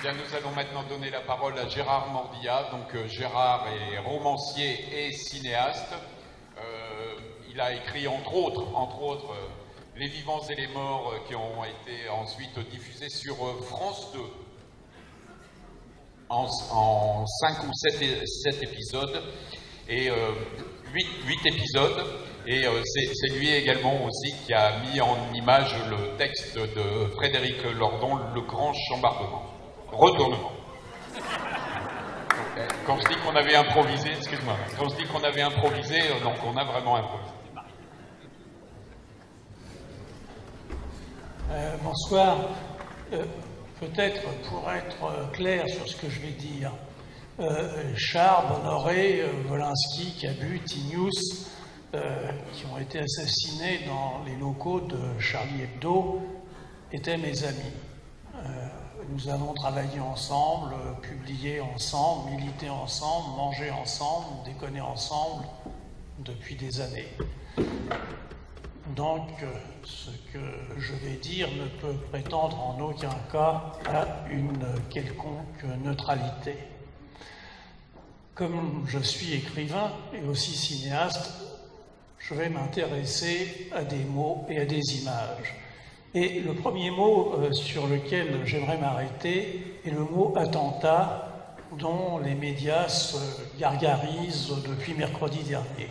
Bien, nous allons maintenant donner la parole à Gérard Mordillat. Donc Gérard est romancier et cinéaste. Il a écrit entre autres Les Vivants et les Morts qui ont été ensuite diffusés sur France 2 en 5 ou 7 épisodes et 8 épisodes. Et c'est lui également aussi qui a mis en image le texte de Frédéric Lordon, Le Grand Chambardement. Retournement. Quand je dis qu'on avait improvisé, excuse-moi, quand je dis qu'on avait improvisé, donc on a vraiment improvisé. Bonsoir. Peut-être pour être clair sur ce que je vais dire, Char, Bolloré, Wolinski, Cabu, Tinius, qui ont été assassinés dans les locaux de Charlie Hebdo, étaient mes amis. Nous avons travaillé ensemble, publié ensemble, milité ensemble, mangé ensemble, déconné ensemble depuis des années. Donc, ce que je vais dire ne peut prétendre en aucun cas à une quelconque neutralité. Comme je suis écrivain et aussi cinéaste, je vais m'intéresser à des mots et à des images. Et le premier mot sur lequel j'aimerais m'arrêter est le mot attentat, dont les médias se gargarisent depuis mercredi dernier.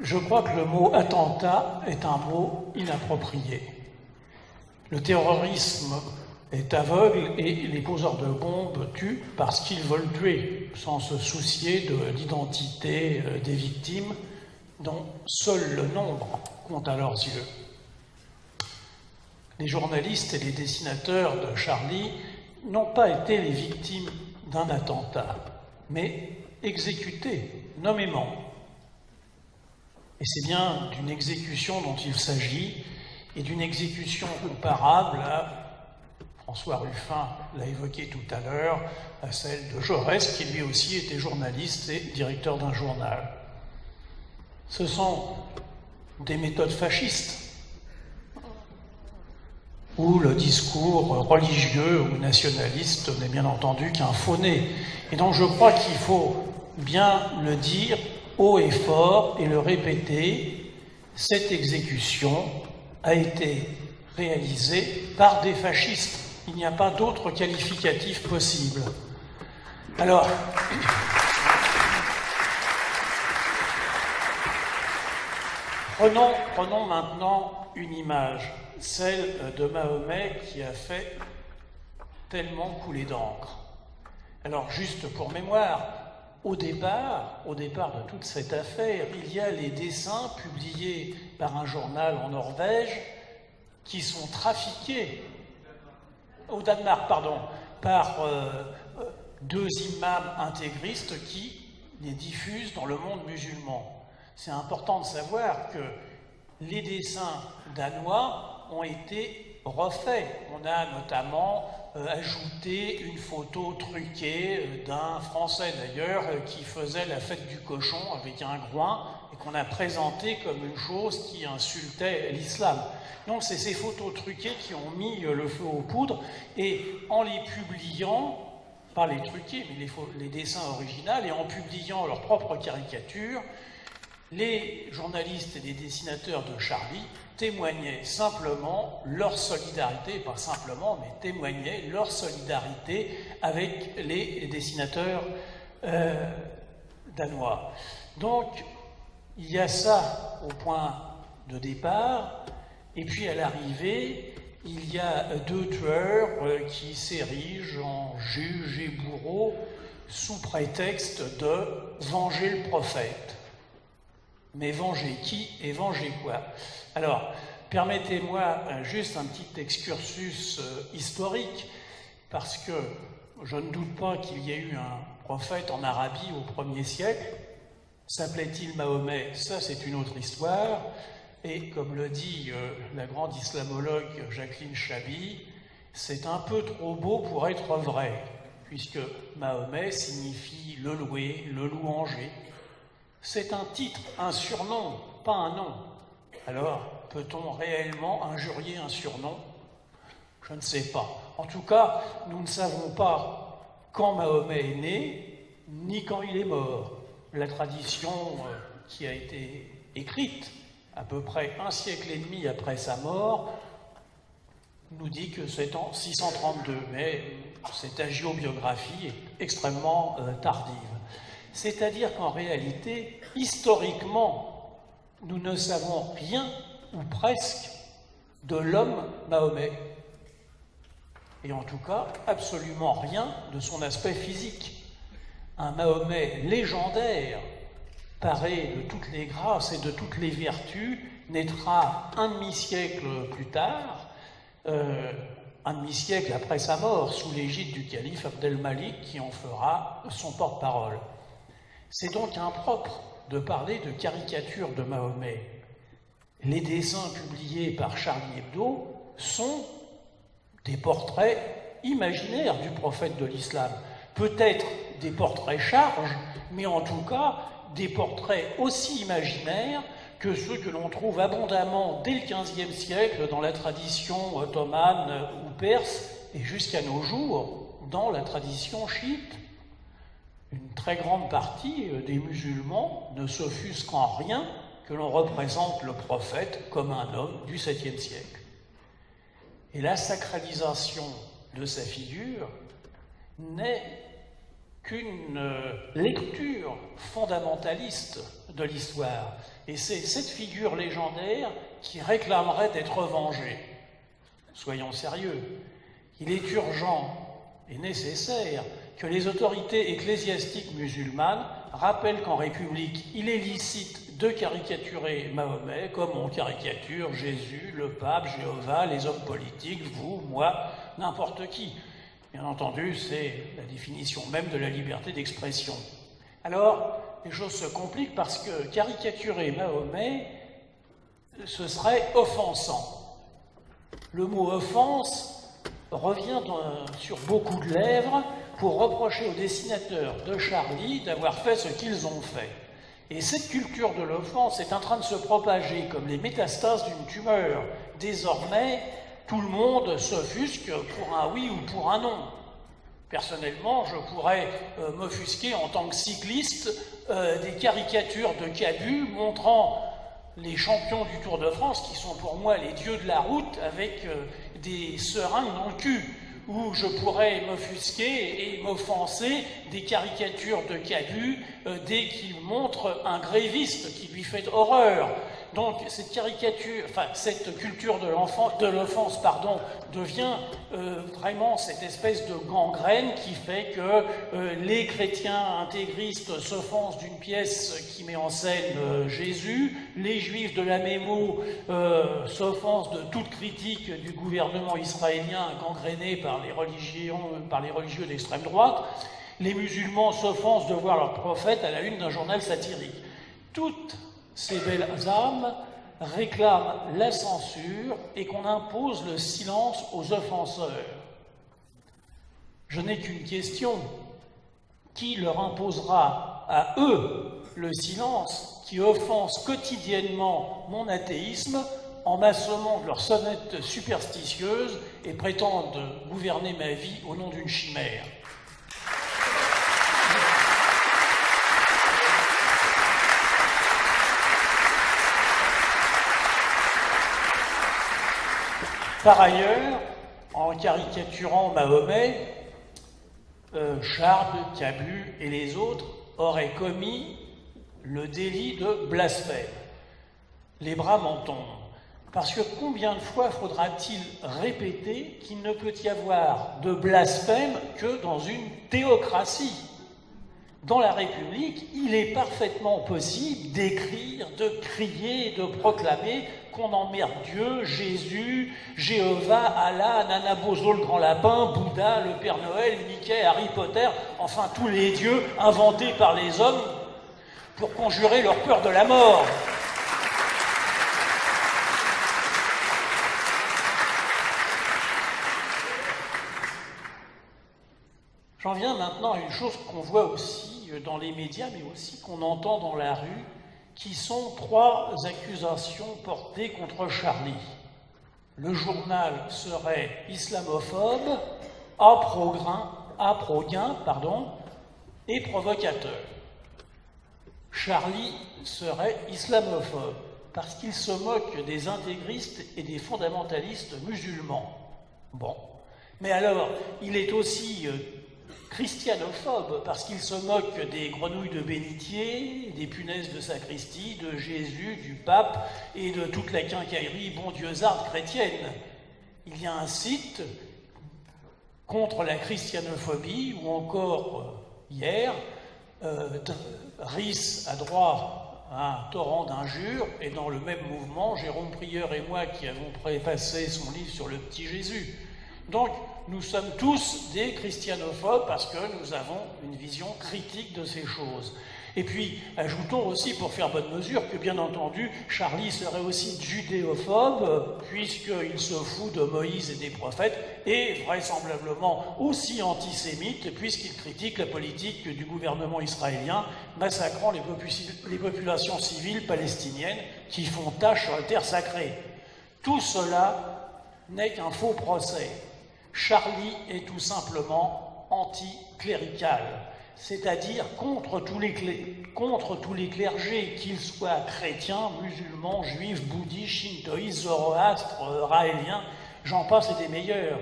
Je crois que le mot attentat est un mot inapproprié. Le terrorisme est aveugle et les poseurs de bombes tuent parce qu'ils veulent tuer, sans se soucier de l'identité des victimes, dont seul le nombre compte à leurs yeux. Les journalistes et les dessinateurs de Charlie n'ont pas été les victimes d'un attentat, mais exécutés nommément. Et c'est bien d'une exécution dont il s'agit, et d'une exécution comparable à, François Ruffin l'a évoqué tout à l'heure, à celle de Jaurès, qui lui aussi était journaliste et directeur d'un journal. Ce sont des méthodes fascistes, où le discours religieux ou nationaliste n'est bien entendu qu'un faux-né. Et donc je crois qu'il faut bien le dire haut et fort et le répéter, cette exécution a été réalisée par des fascistes. Il n'y a pas d'autre qualificatif possible. Alors, prenons maintenant une image, celle de Mahomet qui a fait tellement couler d'encre. Alors, juste pour mémoire, au départ de toute cette affaire, il y a les dessins publiés par un journal en Norvège qui sont trafiqués, au Danemark, pardon, par deux imams intégristes qui les diffusent dans le monde musulman. C'est important de savoir que les dessins danois ont été refaits. On a notamment ajouté une photo truquée d'un Français d'ailleurs qui faisait la fête du cochon avec un groin et qu'on a présenté comme une chose qui insultait l'islam. Donc c'est ces photos truquées qui ont mis le feu aux poudres et en les publiant, pas les truqués mais les dessins originaux, et en publiant leurs propres caricatures, les journalistes et les dessinateurs de Charlie témoignaient simplement leur solidarité, pas simplement, mais témoignaient leur solidarité avec les dessinateurs danois. Donc, il y a ça au point de départ, et puis à l'arrivée, il y a deux tueurs qui s'érigent en juges et bourreaux sous prétexte de venger le prophète. Mais venger qui et venger quoi? Alors, permettez-moi juste un petit excursus historique, parce que je ne doute pas qu'il y ait eu un prophète en Arabie au 1er siècle. S'appelait-il Mahomet? Ça, c'est une autre histoire. Et comme le dit la grande islamologue Jacqueline Chabi, c'est un peu trop beau pour être vrai, puisque Mahomet signifie le loué, le louanger. C'est un titre, un surnom, pas un nom. Alors, peut-on réellement injurier un surnom? Je ne sais pas. En tout cas, nous ne savons pas quand Mahomet est né, ni quand il est mort. La tradition qui a été écrite à peu près un siècle et demi après sa mort nous dit que c'est en 632, mais cette hagiobiographie est extrêmement tardive. C'est-à-dire qu'en réalité, historiquement, nous ne savons rien, ou presque, de l'homme Mahomet. Et en tout cas, absolument rien de son aspect physique. Un Mahomet légendaire, paré de toutes les grâces et de toutes les vertus, naîtra un demi-siècle plus tard, un demi-siècle après sa mort, sous l'égide du calife Abdel-Malik, qui en fera son porte-parole. C'est donc impropre de parler de caricature de Mahomet. Les dessins publiés par Charlie Hebdo sont des portraits imaginaires du prophète de l'islam. Peut-être des portraits charges, mais en tout cas des portraits aussi imaginaires que ceux que l'on trouve abondamment dès le XVe siècle dans la tradition ottomane ou perse et jusqu'à nos jours dans la tradition chiite. Une très grande partie des musulmans ne s'offusquent en rien que l'on représente le prophète comme un homme du 7e siècle. Et la sacralisation de sa figure n'est qu'une lecture fondamentaliste de l'histoire. Et c'est cette figure légendaire qui réclamerait d'être vengée. Soyons sérieux. Il est urgent et nécessaire que les autorités ecclésiastiques musulmanes rappellent qu'en République, il est licite de caricaturer Mahomet comme on caricature Jésus, le pape, Jéhovah, les hommes politiques, vous, moi, n'importe qui. Bien entendu, c'est la définition même de la liberté d'expression. Alors, les choses se compliquent parce que caricaturer Mahomet, ce serait offensant. Le mot offense revient sur beaucoup de lèvres pour reprocher aux dessinateurs de Charlie d'avoir fait ce qu'ils ont fait. Et cette culture de l'offense est en train de se propager comme les métastases d'une tumeur. Désormais, tout le monde s'offusque pour un oui ou pour un non. Personnellement, je pourrais m'offusquer en tant que cycliste des caricatures de Cabu montrant les champions du Tour de France, qui sont pour moi les dieux de la route, avec des seringues dans le cul. Où je pourrais m'offusquer et m'offenser des caricatures de Cabu dès qu'il montre un gréviste qui lui fait horreur. Donc cette caricature, enfin cette culture de l'offense, devient vraiment cette espèce de gangrène qui fait que les chrétiens intégristes s'offensent d'une pièce qui met en scène Jésus, les juifs de la Mémo s'offensent de toute critique du gouvernement israélien gangréné par les religieux d'extrême droite, les musulmans s'offensent de voir leur prophète à la une d'un journal satirique. Toutes ces belles âmes réclament la censure et qu'on impose le silence aux offenseurs. Je n'ai qu'une question. Qui leur imposera à eux le silence qui offense quotidiennement mon athéisme en m'assommant de leurs sonnettes superstitieuses et prétendent gouverner ma vie au nom d'une chimère? Par ailleurs, en caricaturant Mahomet, Charles, Cabu et les autres auraient commis le délit de blasphème. Les bras m'en tombent. Parce que combien de fois faudra-t-il répéter qu'il ne peut y avoir de blasphème que dans une théocratie? Dans la République, il est parfaitement possible d'écrire, de crier, de proclamer qu'on emmerde Dieu, Jésus, Jéhovah, Allah, Nana Bozo, le grand lapin, Bouddha, le Père Noël, Mickey, Harry Potter, enfin tous les dieux inventés par les hommes pour conjurer leur peur de la mort. J'en viens maintenant à une chose qu'on voit aussi dans les médias, mais aussi qu'on entend dans la rue, qui sont 3 accusations portées contre Charlie. le journal serait islamophobe, aprogain, et provocateur. Charlie serait islamophobe parce qu'il se moque des intégristes et des fondamentalistes musulmans. Bon. Mais alors, il est aussi christianophobe parce qu'il se moque des grenouilles de bénitier, des punaises de sacristie, de Jésus, du pape et de toute la quincaillerie bondieusearde chrétienne. Il y a un site contre la christianophobie, ou encore hier, Riss a droit à un torrent d'injures, et dans le même mouvement, Jérôme Prieur et moi qui avons préfacé son livre sur le petit Jésus. Donc, nous sommes tous des christianophobes parce que nous avons une vision critique de ces choses. Et puis, ajoutons aussi, pour faire bonne mesure, que bien entendu, Charlie serait aussi judéophobe, puisqu'il se fout de Moïse et des prophètes, et vraisemblablement aussi antisémite, puisqu'il critique la politique du gouvernement israélien, massacrant les populations civiles palestiniennes qui font tâche sur la terre sacrée. Tout cela n'est qu'un faux procès. Charlie est tout simplement anticlérical, c'est-à-dire contre tous les clergés, qu'ils soient chrétiens, musulmans, juifs, bouddhistes, shintoïstes, zoroastres, raéliens, j'en passe et des meilleurs.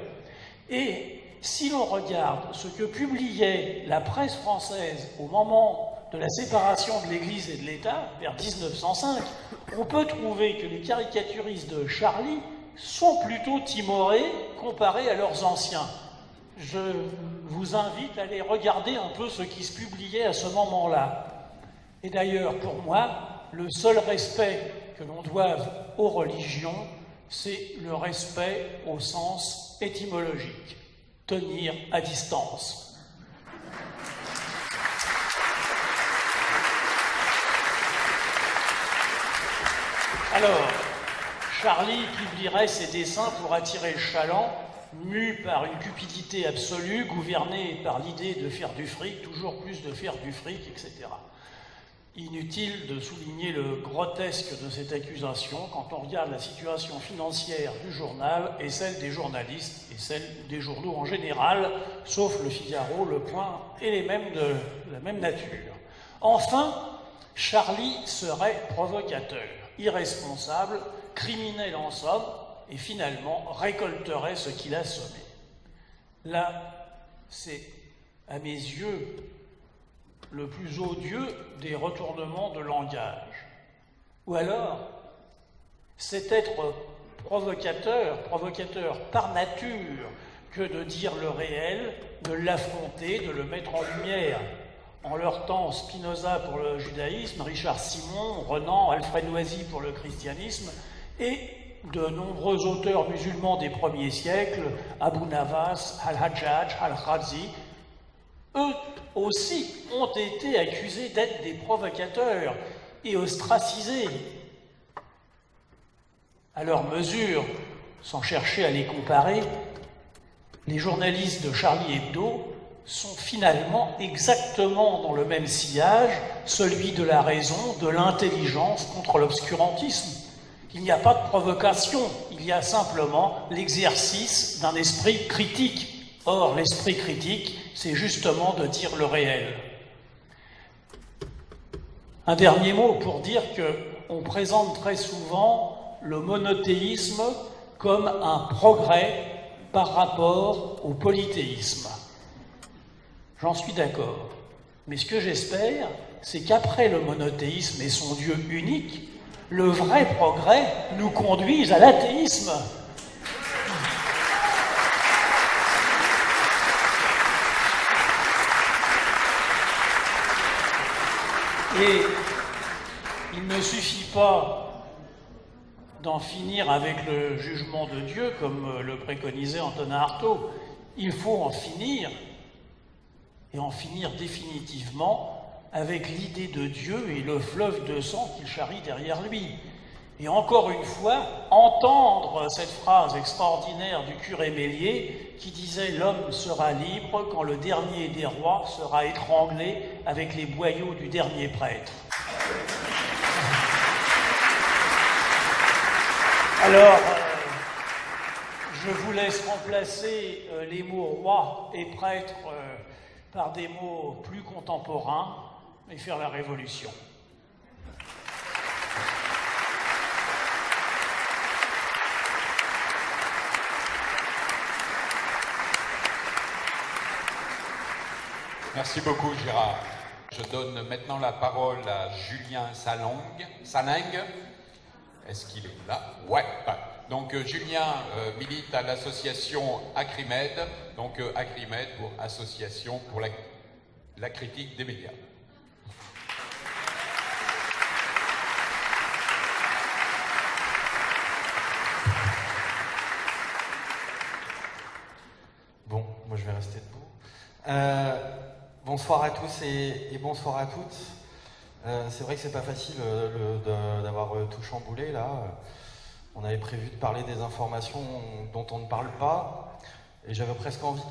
Et si l'on regarde ce que publiait la presse française au moment de la séparation de l'Église et de l'État, vers 1905, on peut trouver que les caricaturistes de Charlie sont plutôt timorés comparés à leurs anciens. Je vous invite à aller regarder un peu ce qui se publiait à ce moment-là. Et d'ailleurs, pour moi, le seul respect que l'on doive aux religions, c'est le respect au sens étymologique. Tenir à distance. Alors, Charlie publierait ses dessins pour attirer le chaland, mu par une cupidité absolue, gouverné par l'idée de faire du fric, toujours plus de faire du fric, etc. Inutile de souligner le grotesque de cette accusation quand on regarde la situation financière du journal et celle des journalistes et celle des journaux en général, sauf Le Figaro, Le Point et les mêmes de la même nature. Enfin, Charlie serait provocateur, irresponsable, criminel en somme, et finalement récolterait ce qu'il a semé. Là, c'est, à mes yeux, le plus odieux des retournements de langage. Ou alors, c'est être provocateur par nature, que de dire le réel, de l'affronter, de le mettre en lumière. En leur temps, Spinoza pour le judaïsme, Richard Simon, Renan, Alfred Loisy pour le christianisme, et de nombreux auteurs musulmans des premiers siècles, Abu Nawas, Al-Hajjaj, Al-Khazi, eux aussi ont été accusés d'être des provocateurs et ostracisés. À leur mesure, sans chercher à les comparer, les journalistes de Charlie Hebdo sont finalement exactement dans le même sillage, celui de la raison, de l'intelligence contre l'obscurantisme. Il n'y a pas de provocation, il y a simplement l'exercice d'un esprit critique. Or, l'esprit critique, c'est justement de dire le réel. Un dernier mot pour dire qu'on présente très souvent le monothéisme comme un progrès par rapport au polythéisme. J'en suis d'accord. Mais ce que j'espère, c'est qu'après le monothéisme et son Dieu unique, le vrai progrès nous conduise à l'athéisme. Et il ne suffit pas d'en finir avec le jugement de Dieu, comme le préconisait Antonin Artaud. Il faut en finir, et en finir définitivement, avec l'idée de Dieu et le fleuve de sang qu'il charrie derrière lui. Et encore une fois, entendre cette phrase extraordinaire du curé Mélier qui disait « L'homme sera libre quand le dernier des rois sera étranglé avec les boyaux du dernier prêtre ». Alors, Je vous laisse remplacer les mots roi et prêtre par des mots plus contemporains et faire la révolution. Merci beaucoup, Gérard. Je donne maintenant la parole à Julien Salingue. Est-ce qu'il est là? Ouais. Donc Julien milite à l'association Acrimed, donc Acrimed pour Association pour la critique des médias. Bon, moi je vais rester debout. Bonsoir à tous et bonsoir à toutes. C'est vrai que c'est pas facile d'avoir tout chamboulé là. On avait prévu de parler des informations dont on ne parle pas, et j'avais presque envie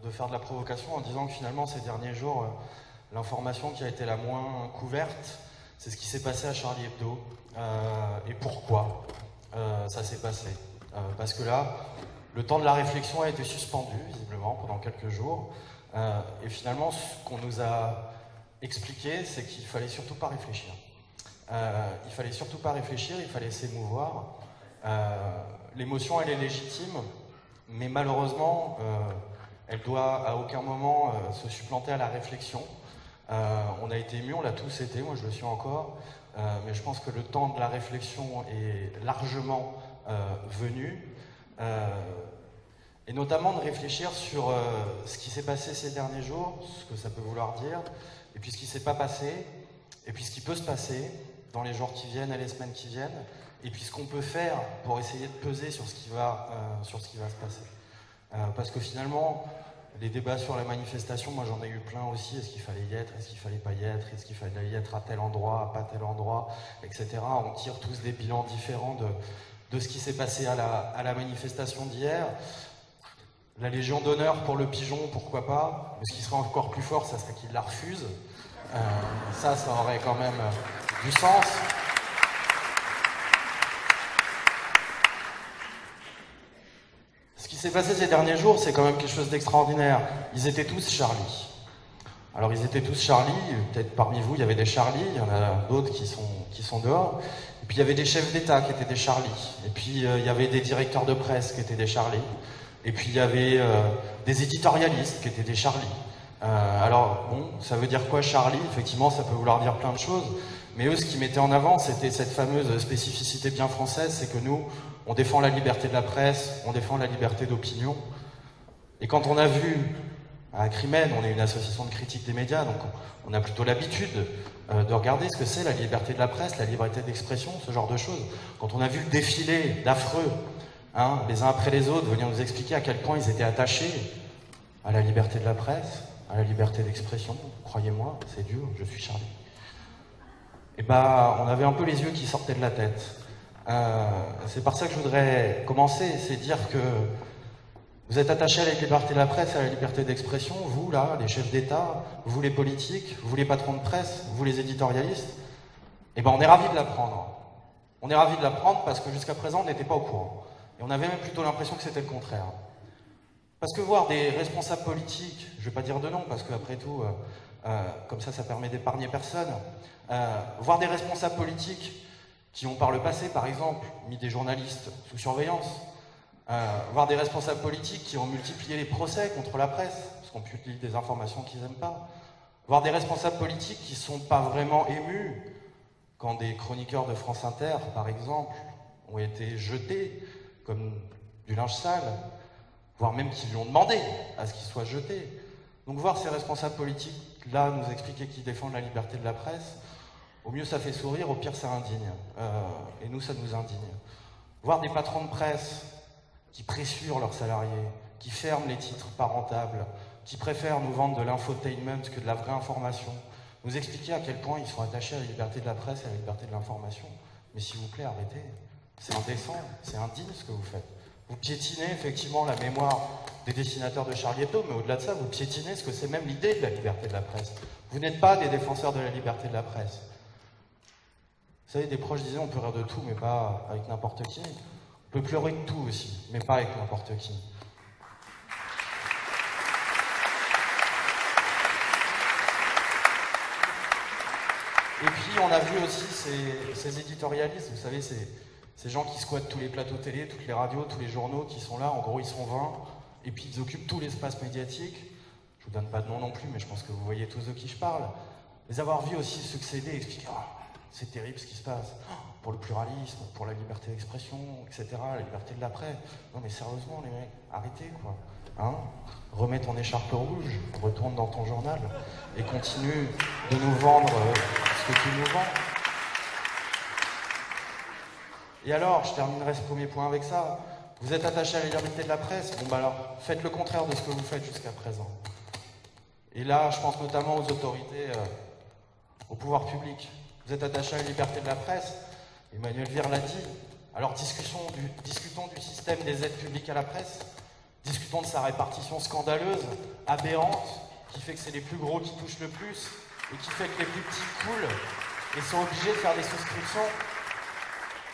de faire de la provocation en disant que finalement ces derniers jours, l'information qui a été la moins couverte, c'est ce qui s'est passé à Charlie Hebdo. Et pourquoi ça s'est passé. Parce que là, le temps de la réflexion a été suspendu, visiblement, pendant quelques jours. Et finalement, ce qu'on nous a expliqué, c'est qu'il ne fallait surtout pas réfléchir. Il fallait surtout pas réfléchir, il fallait s'émouvoir. L'émotion, elle est légitime, mais malheureusement, elle doit à aucun moment se supplanter à la réflexion. On a été émus, on l'a tous été, moi je le suis encore, mais je pense que le temps de la réflexion est largement venu. Et notamment de réfléchir sur ce qui s'est passé ces derniers jours, ce que ça peut vouloir dire, et puis ce qui ne s'est pas passé, et puis ce qui peut se passer dans les jours qui viennent et les semaines qui viennent, et puis ce qu'on peut faire pour essayer de peser sur ce qui va se passer. Parce que finalement, les débats sur la manifestation, moi j'en ai eu plein aussi. Est-ce qu'il fallait y être? Est-ce qu'il fallait pas y être? Est-ce qu'il fallait y être à tel endroit, à pas tel endroit, etc. On tire tous des bilans différents de ce qui s'est passé à la manifestation d'hier. La Légion d'honneur pour le pigeon, pourquoi pas? Mais ce qui serait encore plus fort, ça serait qu'il la refuse. Ça aurait quand même du sens. Ce qui s'est passé ces derniers jours, c'est quand même quelque chose d'extraordinaire. Ils étaient tous Charlie. Alors ils étaient tous Charlie, peut-être parmi vous il y avait des Charlie, il y en a d'autres qui sont dehors. Et puis il y avait des chefs d'État qui étaient des Charlie. Et puis il y avait des directeurs de presse qui étaient des Charlie. Et puis il y avait des éditorialistes qui étaient des Charlie. Alors bon, ça veut dire quoi Charlie? Effectivement, ça peut vouloir dire plein de choses. Mais eux, ce qu'ils mettaient en avant, c'était cette fameuse spécificité bien française, c'est que nous, on défend la liberté de la presse, on défend la liberté d'opinion. Et quand on a vu, à Acrimed, on est une association de critique des médias, donc on a plutôt l'habitude de regarder ce que c'est la liberté de la presse, la liberté d'expression, ce genre de choses. Quand on a vu le défilé d'affreux, les uns après les autres, venir nous expliquer à quel point ils étaient attachés à la liberté de la presse, à la liberté d'expression, croyez-moi, c'est dur, je suis Charlie. Et on avait un peu les yeux qui sortaient de la tête. C'est par ça que je voudrais commencer, c'est dire que vous êtes attachés à la liberté de la presse, à la liberté d'expression, vous là, les chefs d'État, vous les politiques, vous les patrons de presse, vous les éditorialistes, on est ravis de l'apprendre. On est ravis de l'apprendre parce que jusqu'à présent on n'était pas au courant. Et on avait même plutôt l'impression que c'était le contraire. Parce que voir des responsables politiques, je ne vais pas dire de nom parce qu'après tout, comme ça permet d'épargner personne, voir des responsables politiques qui ont par le passé, par exemple, mis des journalistes sous surveillance, voir des responsables politiques qui ont multiplié les procès contre la presse, parce qu'on publie des informations qu'ils n'aiment pas, voir des responsables politiques qui ne sont pas vraiment émus quand des chroniqueurs de France Inter, par exemple, ont été jetés comme du linge sale, voire même qu'ils lui ont demandé à ce qu'il soit jeté. Donc voir ces responsables politiques-là nous expliquer qu'ils défendent la liberté de la presse, au mieux ça fait sourire, au pire ça indigne. Et nous ça nous indigne. Voir des patrons de presse qui pressurent leurs salariés, qui ferment les titres pas rentables, qui préfèrent nous vendre de l'infotainment que de la vraie information, nous expliquer à quel point ils sont attachés à la liberté de la presse et à la liberté de l'information. Mais s'il vous plaît, arrêtez. C'est indécent, c'est indigne ce que vous faites. Vous piétinez effectivement la mémoire des dessinateurs de Charlie Hebdo, mais au-delà de ça, vous piétinez ce que c'est même l'idée de la liberté de la presse. Vous n'êtes pas des défenseurs de la liberté de la presse. Vous savez, des proches disaient on peut rire de tout, mais pas avec n'importe qui. On peut pleurer de tout aussi, mais pas avec n'importe qui. Et puis on a vu aussi ces éditorialistes, vous savez, ces gens qui squattent tous les plateaux télé, toutes les radios, tous les journaux qui sont là, en gros ils sont 20, et puis ils occupent tout l'espace médiatique. Je vous donne pas de nom non plus, mais je pense que vous voyez tous de qui je parle. Les avoir vus aussi succéder et expliquer c'est terrible ce qui se passe, pour le pluralisme, pour la liberté d'expression, etc., la liberté de l'après. Non mais sérieusement les mecs, arrêtez quoi. Hein, remets ton écharpe rouge, retourne dans ton journal et continue de nous vendre ce que tu nous vends. Et alors, je terminerai ce premier point avec ça. Vous êtes attaché à la liberté de la presse, bon bah alors, faites le contraire de ce que vous faites jusqu'à présent. Et là, je pense notamment aux autorités, au pouvoir public. Vous êtes attaché à la liberté de la presse, Emmanuel Vire l'a dit. Alors discutons du système des aides publiques à la presse. Discutons de sa répartition scandaleuse, aberrante, qui fait que c'est les plus gros qui touchent le plus, et qui fait que les plus petits coulent et sont obligés de faire des souscriptions.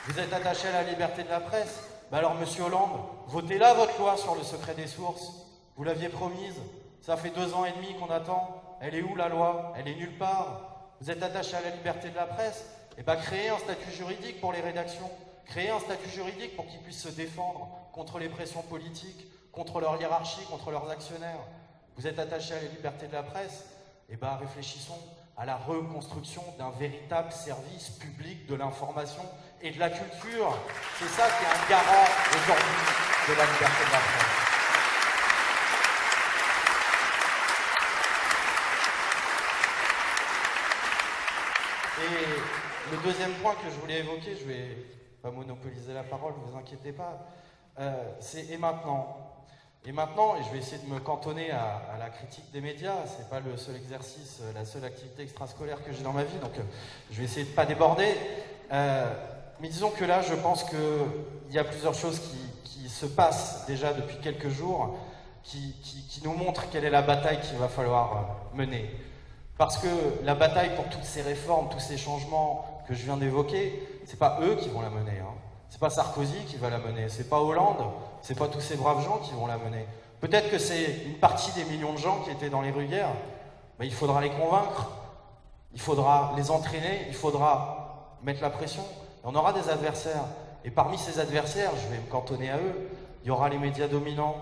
Vous êtes attaché à la liberté de la presse? Bah alors, monsieur Hollande, votez là votre loi sur le secret des sources. Vous l'aviez promise. Ça fait 2 ans et demi qu'on attend. Elle est où la loi? Elle est nulle part. Vous êtes attaché à la liberté de la presse? Eh bien, créez un statut juridique pour les rédactions. Créez un statut juridique pour qu'ils puissent se défendre contre les pressions politiques, contre leur hiérarchie, contre leurs actionnaires. Vous êtes attaché à la liberté de la presse? Eh bien, réfléchissons à la reconstruction d'un véritable service public de l'information et de la culture. C'est ça qui est un garant aujourd'hui de la liberté de la presse. Et le deuxième point que je voulais évoquer, je vais pas monopoliser la parole, ne vous inquiétez pas, c'est et maintenant. Et maintenant, et je vais essayer de me cantonner à la critique des médias, c'est pas le seul exercice, la seule activité extrascolaire que j'ai dans ma vie, donc je vais essayer de pas déborder. Mais disons que là, je pense qu'il y a plusieurs choses qui se passent déjà depuis quelques jours, qui nous montrent quelle est la bataille qu'il va falloir mener. Parce que la bataille pour toutes ces réformes, tous ces changements que je viens d'évoquer, c'est pas eux qui vont la mener. Hein. C'est pas Sarkozy qui va la mener, c'est pas Hollande, c'est pas tous ces braves gens qui vont la mener. Peut-être que c'est une partie des millions de gens qui étaient dans les rues hier. Mais il faudra les convaincre, il faudra les entraîner, il faudra mettre la pression. Et on aura des adversaires. Et parmi ces adversaires, je vais me cantonner à eux, il y aura les médias dominants,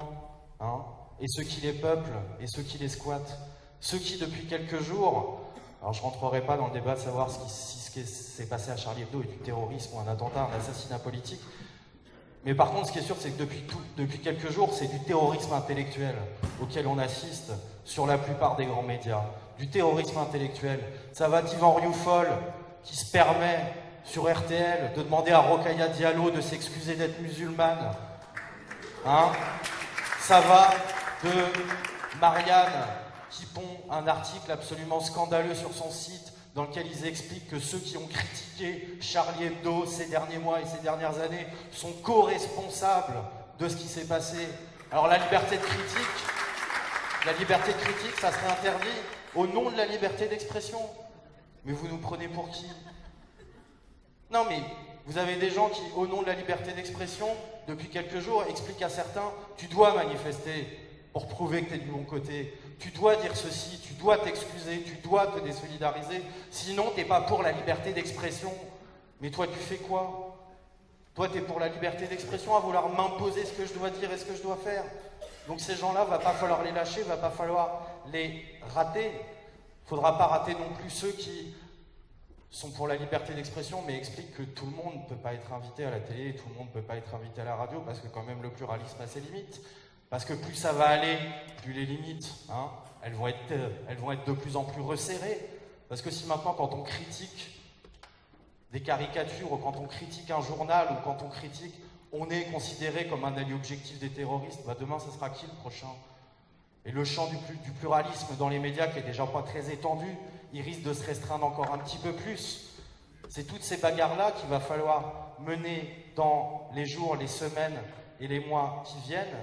hein, et ceux qui les peuplent, et ceux qui les squattent. Ceux qui, depuis quelques jours, alors je ne rentrerai pas dans le débat de savoir si ce qui s'est passé à Charlie Hebdo est du terrorisme ou un attentat, un assassinat politique, mais par contre, ce qui est sûr, c'est que depuis quelques jours, c'est du terrorisme intellectuel auquel on assiste sur la plupart des grands médias. Du terrorisme intellectuel. Ça va d'Yvan Rioufol, qui se permet, sur RTL, de demander à Rokhaya Diallo de s'excuser d'être musulmane. Hein? Ça va de Marianne, qui pond un article absolument scandaleux sur son site dans lequel ils expliquent que ceux qui ont critiqué Charlie Hebdo ces derniers mois et ces dernières années sont co-responsables de ce qui s'est passé. Alors la liberté de critique, ça serait interdit au nom de la liberté d'expression. Mais vous nous prenez pour qui? Non mais vous avez des gens qui, au nom de la liberté d'expression, depuis quelques jours, expliquent à certains « tu dois manifester pour prouver que tu es du bon côté ». Tu dois dire ceci, tu dois t'excuser, tu dois te désolidariser, sinon t'es pas pour la liberté d'expression. Mais toi, tu fais quoi? Toi, t'es pour la liberté d'expression à vouloir m'imposer ce que je dois dire et ce que je dois faire. Donc ces gens-là, va pas falloir les lâcher, va pas falloir les rater. Faudra pas rater non plus ceux qui sont pour la liberté d'expression, mais expliquent que tout le monde ne peut pas être invité à la télé, tout le monde ne peut pas être invité à la radio, parce que quand même le pluralisme a ses limites. Parce que plus ça va aller, plus les limites, hein, elles vont être de plus en plus resserrées. Parce que si maintenant, quand on critique des caricatures, ou quand on critique un journal, ou quand on critique, on est considéré comme un allié objectif des terroristes, bah demain, ce sera qui le prochain? Et le champ du pluralisme dans les médias, qui est déjà pas très étendu, il risque de se restreindre encore un petit peu plus. C'est toutes ces bagarres-là qu'il va falloir mener dans les jours, les semaines et les mois qui viennent.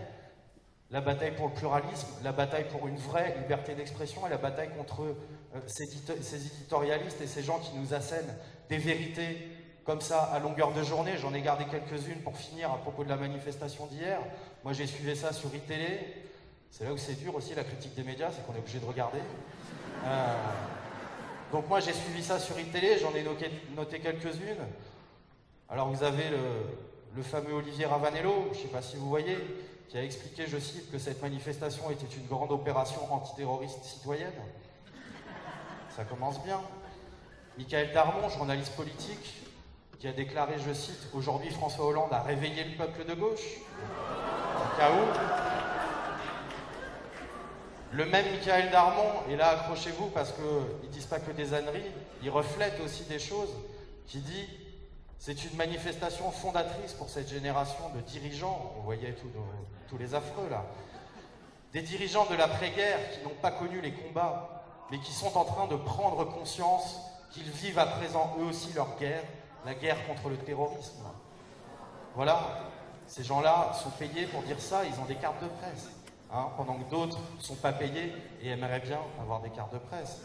La bataille pour le pluralisme, la bataille pour une vraie liberté d'expression et la bataille contre ces éditorialistes et ces gens qui nous assènent des vérités comme ça à longueur de journée. J'en ai gardé quelques-unes pour finir à propos de la manifestation d'hier. Moi j'ai suivi ça sur iTélé. C'est là où c'est dur aussi la critique des médias, c'est qu'on est obligé de regarder. Donc moi j'ai suivi ça sur iTélé, j'en ai noté quelques-unes. Alors vous avez le fameux Olivier Ravanello, je ne sais pas si vous voyez, qui a expliqué, je cite, que cette manifestation était une grande opération antiterroriste citoyenne. Ça commence bien. Michael Darmon, journaliste politique, qui a déclaré, je cite, « Aujourd'hui François Hollande a réveillé le peuple de gauche ». Au cas où. Le même Michael Darmon, et là accrochez-vous parce qu'ils ne disent pas que des âneries, ils reflètent aussi des choses, qui dit « C'est une manifestation fondatrice pour cette génération de dirigeants », vous voyez tous les affreux là, des dirigeants de l'après-guerre qui n'ont pas connu les combats, mais qui sont en train de prendre conscience qu'ils vivent à présent eux aussi leur guerre, la guerre contre le terrorisme. Voilà, ces gens-là sont payés pour dire ça, ils ont des cartes de presse. Hein, pendant que d'autres ne sont pas payés et aimeraient bien avoir des cartes de presse.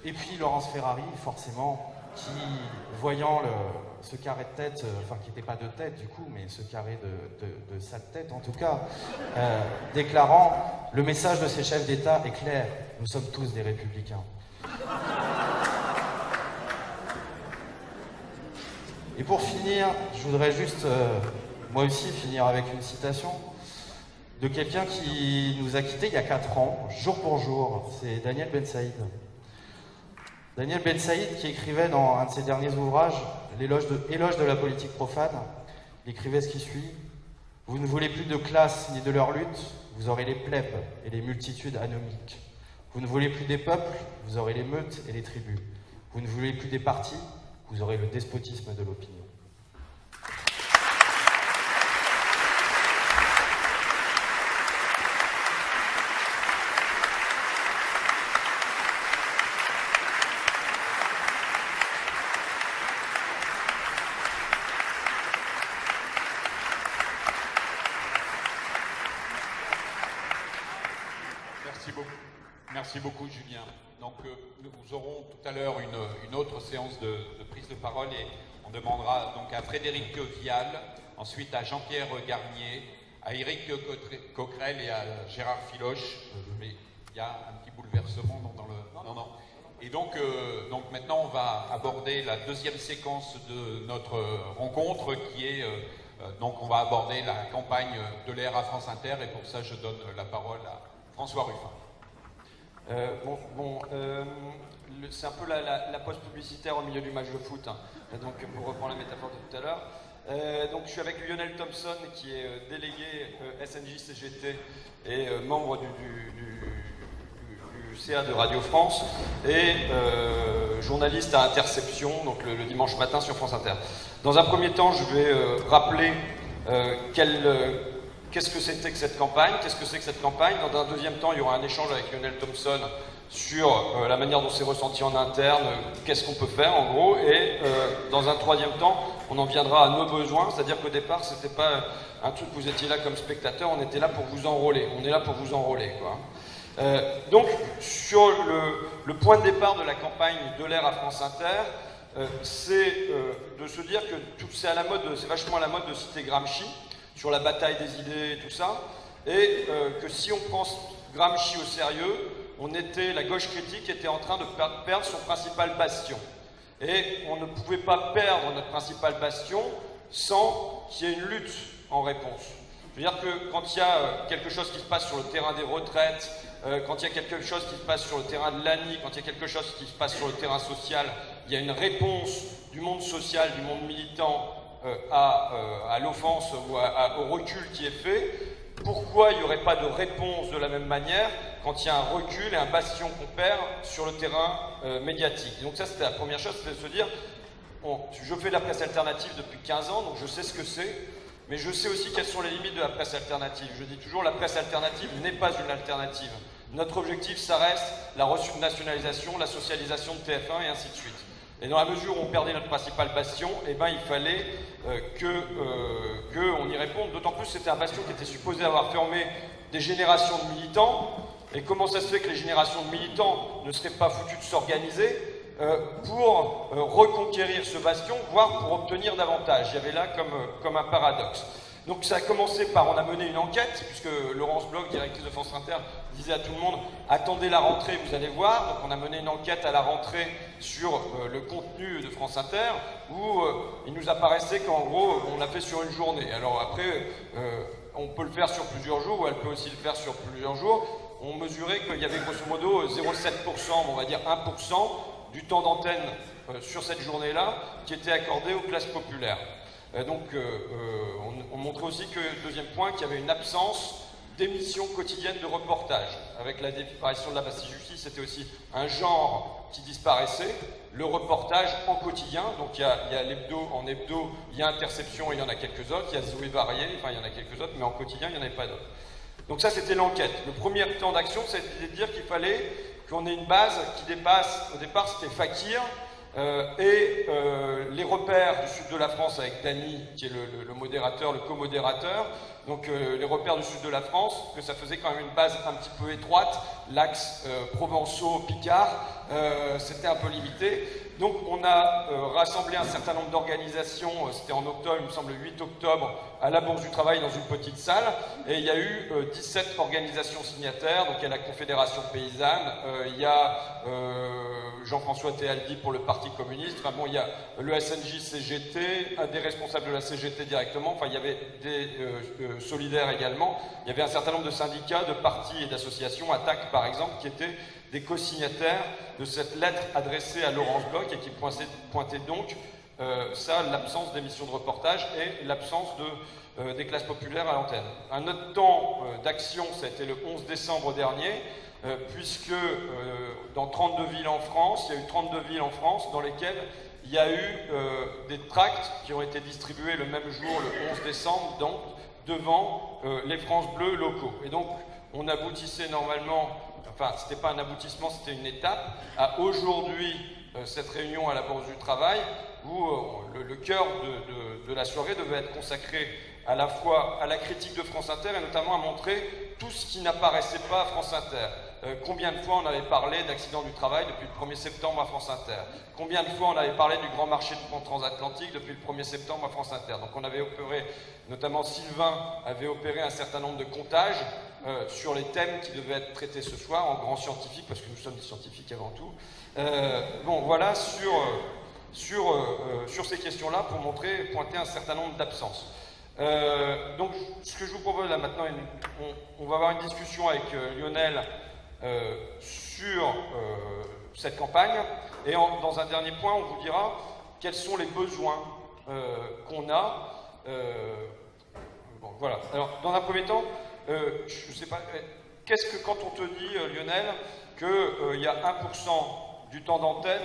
Et puis Laurence Ferrari, forcément, qui, voyant ce carré de tête, enfin qui n'était pas de tête du coup, mais ce carré de sale tête en tout cas, déclarant « Le message de ces chefs d'État est clair, nous sommes tous des républicains ». Et pour finir, je voudrais juste, moi aussi, finir avec une citation de quelqu'un qui nous a quittés il y a 4 ans, jour pour jour. C'est Daniel Ben Saïd. Daniel Ben Saïd qui écrivait dans un de ses derniers ouvrages, Éloge de la politique profane, il écrivait ce qui suit. « Vous ne voulez plus de classe ni de leur lutte, vous aurez les plèbes et les multitudes anomiques. Vous ne voulez plus des peuples, vous aurez les meutes et les tribus. Vous ne voulez plus des partis, vous aurez le despotisme de l'opinion. » Merci beaucoup, Julien. Donc, nous aurons tout à l'heure une autre séance de prise de parole et on demandera donc à Frédéric Vial, ensuite à Jean-Pierre Garnier, à Éric Coquerel et à Gérard Filoche. Mais il y a un petit bouleversement dans le... Non. Et donc maintenant, on va aborder la deuxième séquence de notre rencontre qui est... donc, on va aborder la campagne de l'air à France Inter et pour ça, je donne la parole à François Ruffin. C'est un peu la pause publicitaire au milieu du match de foot, hein. Donc pour reprendre la métaphore de tout à l'heure. Donc je suis avec Lionel Thompson qui est délégué SNJ-CGT et membre du CA de Radio France et journaliste à Interception, donc le dimanche matin sur France Inter. Dans un premier temps, je vais rappeler qu'est-ce que c'était que cette campagne, qu'est-ce que c'est que cette campagne. Dans un deuxième temps, il y aura un échange avec Lionel Thompson sur la manière dont c'est ressenti en interne, qu'est-ce qu'on peut faire en gros. Et dans un troisième temps, on en viendra à nos besoins, c'est-à-dire qu'au départ, c'était pas un truc, vous étiez là comme spectateur, on était là pour vous enrôler. On est là pour vous enrôler, quoi. Donc, sur le point de départ de la campagne de l'air à France Inter, c'est de se dire que c'est à la mode, c'est vachement à la mode de citer Gramsci, sur la bataille des idées et tout ça, et que si on prend Gramsci au sérieux, la gauche critique était en train de perdre son principal bastion. Et on ne pouvait pas perdre notre principal bastion sans qu'il y ait une lutte en réponse. Je veux dire que quand il y a quelque chose qui se passe sur le terrain des retraites, quand il y a quelque chose qui se passe sur le terrain de l'ANI, quand il y a quelque chose qui se passe sur le terrain social, il y a une réponse du monde social, du monde militant, à l'offense ou au recul qui est fait. Pourquoi il n'y aurait pas de réponse de la même manière quand il y a un recul et un bastion qu'on perd sur le terrain médiatique? Donc ça, c'était la première chose, c'était de se dire, je fais de la presse alternative depuis 15 ans, donc je sais ce que c'est, mais je sais aussi quelles sont les limites de la presse alternative. Je dis toujours, la presse alternative n'est pas une alternative. Notre objectif, ça reste la renationalisation, la socialisation de TF1 et ainsi de suite. Et dans la mesure où on perdait notre principal bastion, eh ben, il fallait qu'on y réponde. D'autant plus que c'était un bastion qui était supposé avoir fermé des générations de militants. Et comment ça se fait que les générations de militants ne seraient pas foutues de s'organiser pour reconquérir ce bastion, voire pour obtenir davantage. Il y avait là comme un paradoxe. Donc ça a commencé par, on a mené une enquête, puisque Laurence Bloch, directrice de France Inter, disait à tout le monde « Attendez la rentrée, vous allez voir ». Donc on a mené une enquête à la rentrée sur le contenu de France Inter, où il nous apparaissait qu'en gros, on l'a fait sur une journée. Alors après, on peut le faire sur plusieurs jours, ou elle peut aussi le faire sur plusieurs jours. On mesurait qu'il y avait grosso modo 0,7%, on va dire 1% du temps d'antenne sur cette journée-là qui était accordé aux classes populaires. Donc on montrait aussi que, deuxième point, qu'il y avait une absence d'émissions quotidiennes de reportage. Avec la disparition de la Bastille-Justice, c'était aussi un genre qui disparaissait, le reportage en quotidien. Donc il y a l'hebdo, en hebdo, il y a Interception et il y en a quelques autres, il y a Zoé Varié, enfin il y en a quelques autres, mais en quotidien, il n'y en avait pas d'autres. Donc ça, c'était l'enquête. Le premier temps d'action, c'était de dire qu'il fallait qu'on ait une base qui dépasse, au départ, c'était Fakir, les repères du sud de la France avec Dany, qui est le modérateur, le co-modérateur, donc les repères du sud de la France, que ça faisait quand même une base un petit peu étroite, l'axe Provençaux-Picard, c'était un peu limité. Donc on a rassemblé un certain nombre d'organisations, c'était en octobre, il me semble le 8 octobre, à la Bourse du Travail dans une petite salle, et il y a eu 17 organisations signataires, donc il y a la Confédération Paysanne, il y a Jean-François Théaldi pour le Parti communiste, enfin bon, il y a le SNJ-CGT, un des responsables de la CGT directement, enfin il y avait des solidaires également, il y avait un certain nombre de syndicats, de partis et d'associations, ATTAC par exemple, qui étaient des co-signataires de cette lettre adressée à Laurence Bloch et qui pointait donc l'absence d'émissions de reportage et l'absence des classes populaires à l'antenne. Un autre temps d'action, ça a été le 11 décembre dernier, puisque dans 32 villes en France, il y a eu 32 villes en France dans lesquelles il y a eu des tracts qui ont été distribués le même jour, le 11 décembre, donc devant les France Bleues locaux. Et donc, on aboutissait normalement, enfin, c'était pas un aboutissement, c'était une étape, à aujourd'hui, cette réunion à la Bourse du Travail, où le cœur de la soirée devait être consacré à la fois à la critique de France Inter et notamment à montrer tout ce qui n'apparaissait pas à France Inter. Combien de fois on avait parlé d'accidents du travail depuis le 1er septembre à France Inter? Combien de fois on avait parlé du grand marché de transatlantique depuis le 1er septembre à France Inter? Donc on avait opéré, notamment Sylvain avait opéré un certain nombre de comptages sur les thèmes qui devaient être traités ce soir en grand scientifique, parce que nous sommes des scientifiques avant tout. Bon, voilà sur ces questions-là pour pointer un certain nombre d'absences. Donc, ce que je vous propose là maintenant, on va avoir une discussion avec Lionel sur cette campagne, et dans un dernier point, on vous dira quels sont les besoins qu'on a. Bon, voilà. Alors, dans un premier temps, je ne sais pas, qu'est-ce que quand on te dit, Lionel, qu'il y a 1% du temps d'antenne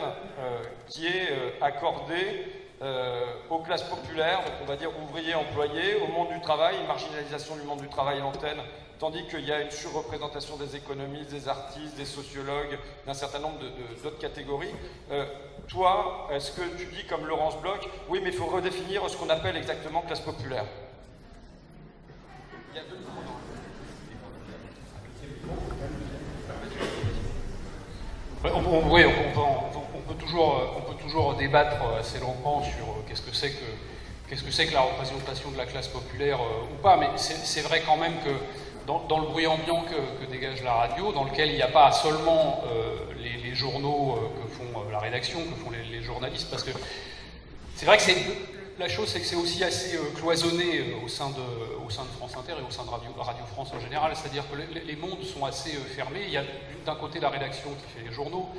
qui est accordé aux classes populaires, donc on va dire ouvriers, employés, au monde du travail, une marginalisation du monde du travail à l'antenne, tandis qu'il y a une surreprésentation des économistes, des artistes, des sociologues, d'un certain nombre d'autres catégories. Toi, est-ce que tu dis comme Laurence Bloch, oui, mais il faut redéfinir ce qu'on appelle exactement classe populaire? Il y a deux Oui, on peut toujours débattre assez longuement sur qu'est-ce que c'est que la représentation de la classe populaire ou pas, mais c'est vrai quand même que dans le bruit ambiant que dégage la radio, dans lequel il n'y a pas seulement les journaux que font la rédaction, que font les journalistes, parce que c'est vrai que la chose, c'est que c'est aussi assez cloisonné au sein de France Inter et au sein de Radio France en général, c'est-à-dire que les mondes sont assez fermés. Il y a d'un côté la rédaction qui fait les journaux,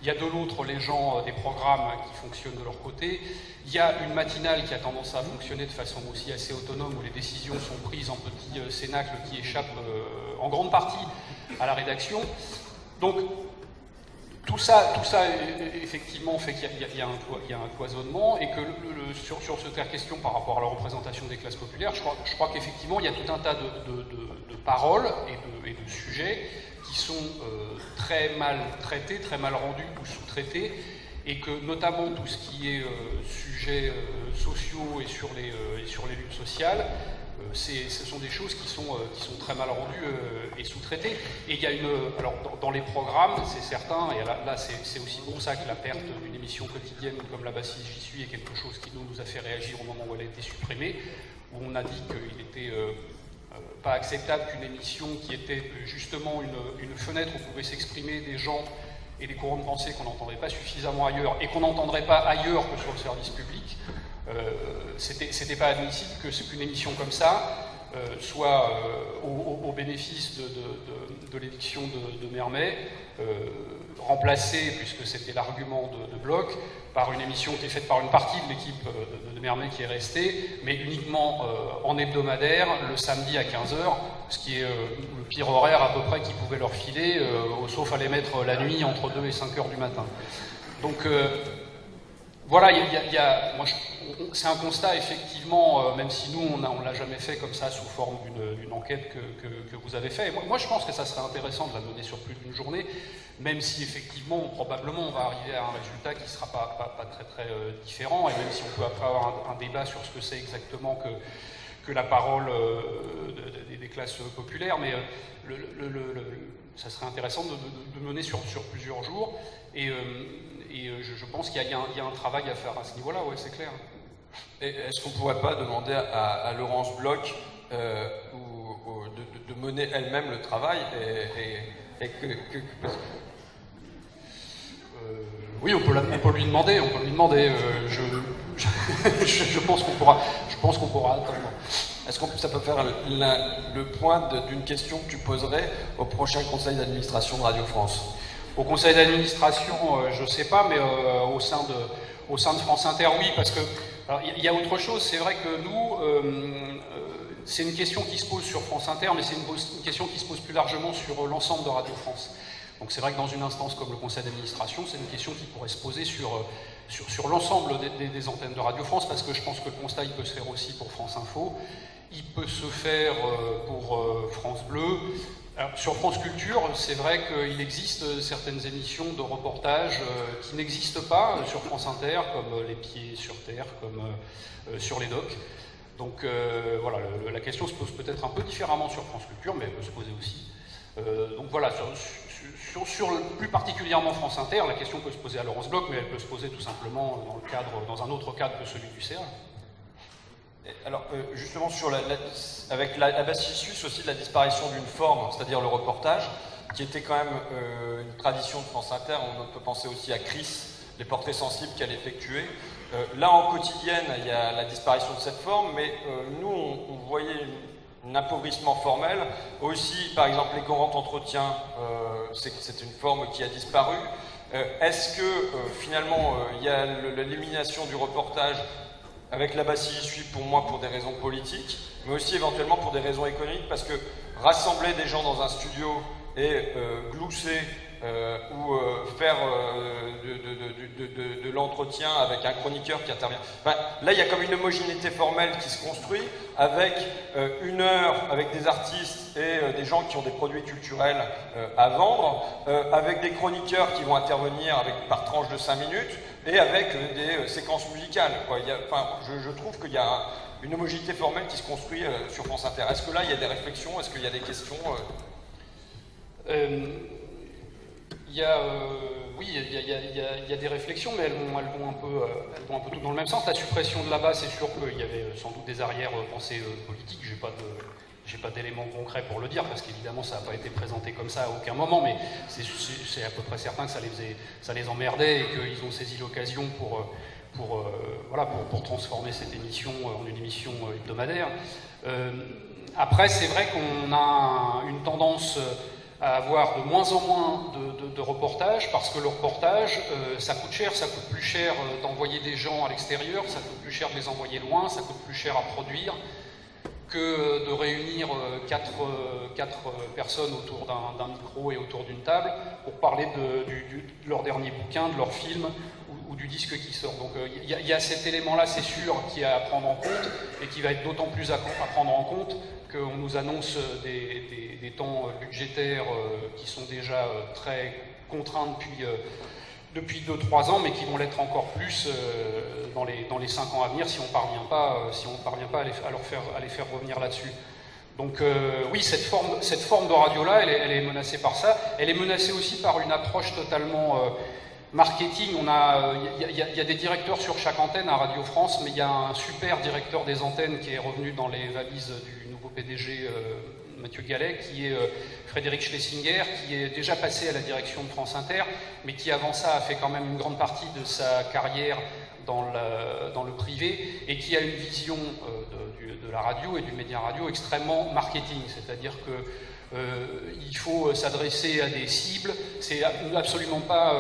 il y a de l'autre les gens des programmes qui fonctionnent de leur côté, il y a une matinale qui a tendance à fonctionner de façon aussi assez autonome, où les décisions sont prises en petits cénacles qui échappent en grande partie à la rédaction. Donc, tout ça, effectivement, fait qu'il y a un cloisonnement, et que sur cette question par rapport à la représentation des classes populaires, je crois qu'effectivement, il y a tout un tas de paroles et de sujets qui sont très mal traités, très mal rendus ou sous-traités, et que notamment tout ce qui est sujets sociaux et sur les luttes sociales ce sont des choses qui sont très mal rendues et sous-traitées. Et il y a alors dans les programmes, c'est certain, et là c'est aussi pour ça que la perte d'une émission quotidienne comme La Bastille J'y suis est quelque chose qui nous a fait réagir au moment où elle a été supprimée, où on a dit qu'il était pas acceptable qu'une émission qui était justement une fenêtre où pouvaient s'exprimer des gens et des courants de pensée qu'on n'entendrait pas suffisamment ailleurs et qu'on n'entendrait pas ailleurs que sur le service public, c'était pas admissible qu'une émission comme ça soit au bénéfice de l'éviction de Mermet, remplacée, puisque c'était l'argument de Bloch, par une émission qui est faite par une partie de l'équipe de Mermet qui est restée, mais uniquement en hebdomadaire, le samedi à 15h, ce qui est le pire horaire à peu près qu'ils pouvaient leur filer, sauf à les mettre la nuit entre 2 et 5h du matin. Donc voilà, c'est un constat effectivement, même si nous on l'a jamais fait comme ça sous forme d'une enquête que vous avez fait. Moi je pense que ça serait intéressant de la mener sur plus d'une journée, même si effectivement probablement on va arriver à un résultat qui ne sera pas très différent, et même si on peut après avoir un débat sur ce que c'est exactement que la parole des classes populaires, mais ça serait intéressant de mener sur plusieurs jours, et je pense qu'il y a un travail à faire à ce niveau-là, ouais, c'est clair. Est-ce qu'on ne pourrait pas demander à Laurence Bloch de mener elle-même le travail oui, on peut lui demander. Je pense qu'on pourra attendre. Est-ce que ça peut faire le point d'une question que tu poserais au prochain conseil d'administration de Radio France? Au conseil d'administration, je ne sais pas, mais au sein de France Inter, oui, parce que il y a autre chose. C'est vrai que nous, c'est une question qui se pose sur France Inter, mais c'est une question qui se pose plus largement sur l'ensemble de Radio France. Donc c'est vrai que dans une instance comme le conseil d'administration, c'est une question qui pourrait se poser sur l'ensemble des antennes de Radio France, parce que je pense que le constat, il peut se faire aussi pour France Info, il peut se faire pour France Bleu. Alors, sur France Culture, c'est vrai qu'il existe certaines émissions de reportage qui n'existent pas sur France Inter, comme Les Pieds sur Terre, comme sur les Docs. Donc voilà, la question se pose peut-être un peu différemment sur France Culture, mais elle peut se poser aussi. Donc voilà, sur plus particulièrement France Inter, la question peut se poser à Laurence Bloch, mais elle peut se poser tout simplement dans un autre cadre que celui du CA. Alors, justement, avec la Bastille suisse aussi, de la disparition d'une forme, c'est-à-dire le reportage, qui était quand même une tradition de France Inter. On peut penser aussi à Chris, les portraits sensibles qu'elle effectuait. Là, en quotidienne, il y a la disparition de cette forme, mais nous, on voyait un appauvrissement formel. Aussi, par exemple, les grands entretiens, c'est une forme qui a disparu. Est-ce que, finalement, il y a l'élimination du reportage avec la Bastille J'y suis, pour moi, pour des raisons politiques, mais aussi éventuellement pour des raisons économiques, parce que rassembler des gens dans un studio et glousser ou faire de l'entretien avec un chroniqueur qui intervient, enfin, là il y a comme une homogénéité formelle qui se construit, avec une heure, avec des artistes et des gens qui ont des produits culturels à vendre, avec des chroniqueurs qui vont intervenir par tranche de 5 minutes, et avec des séquences musicales, quoi. Je trouve qu'il y a une homogénéité formelle qui se construit sur France Inter. Est-ce que là, il y a des réflexions? Est-ce qu'il y a des questions Oui, il y a des réflexions, mais elles vont un peu toutes dans le même sens. La suppression de là-bas, c'est sûr qu'il y avait sans doute des arrière-pensées politiques. J'ai pas d'éléments concrets pour le dire, parce qu'évidemment ça n'a pas été présenté comme ça à aucun moment, mais c'est à peu près certain que ça les emmerdait et qu'ils ont saisi l'occasion pour transformer cette émission en une émission hebdomadaire. Après, c'est vrai qu'on a une tendance à avoir de moins en moins de reportages, parce que le reportage, ça coûte cher, ça coûte plus cher d'envoyer des gens à l'extérieur, ça coûte plus cher de les envoyer loin, ça coûte plus cher à produire que de réunir quatre personnes autour d'un micro et autour d'une table pour parler de leur dernier bouquin, de leur film ou du disque qui sort. Donc il y a cet élément-là, c'est sûr, qui est à prendre en compte et qui va être d'autant plus à prendre en compte qu'on nous annonce des temps budgétaires qui sont déjà très contraints depuis 2-3 ans, mais qui vont l'être encore plus dans les 5 ans à venir si on parvient pas à les faire revenir là-dessus. Donc oui, cette forme de radio-là, elle est menacée par ça. Elle est menacée aussi par une approche totalement marketing. Il y a des directeurs sur chaque antenne à Radio France, mais il y a un super directeur des antennes qui est revenu dans les valises du nouveau PDG Mathieu Gallet, qui est Frédéric Schlesinger, qui est déjà passé à la direction de France Inter, mais qui avant ça a fait quand même une grande partie de sa carrière dans le privé, et qui a une vision de la radio et du média radio extrêmement marketing, c'est-à-dire que il faut s'adresser à des cibles. C'est absolument pas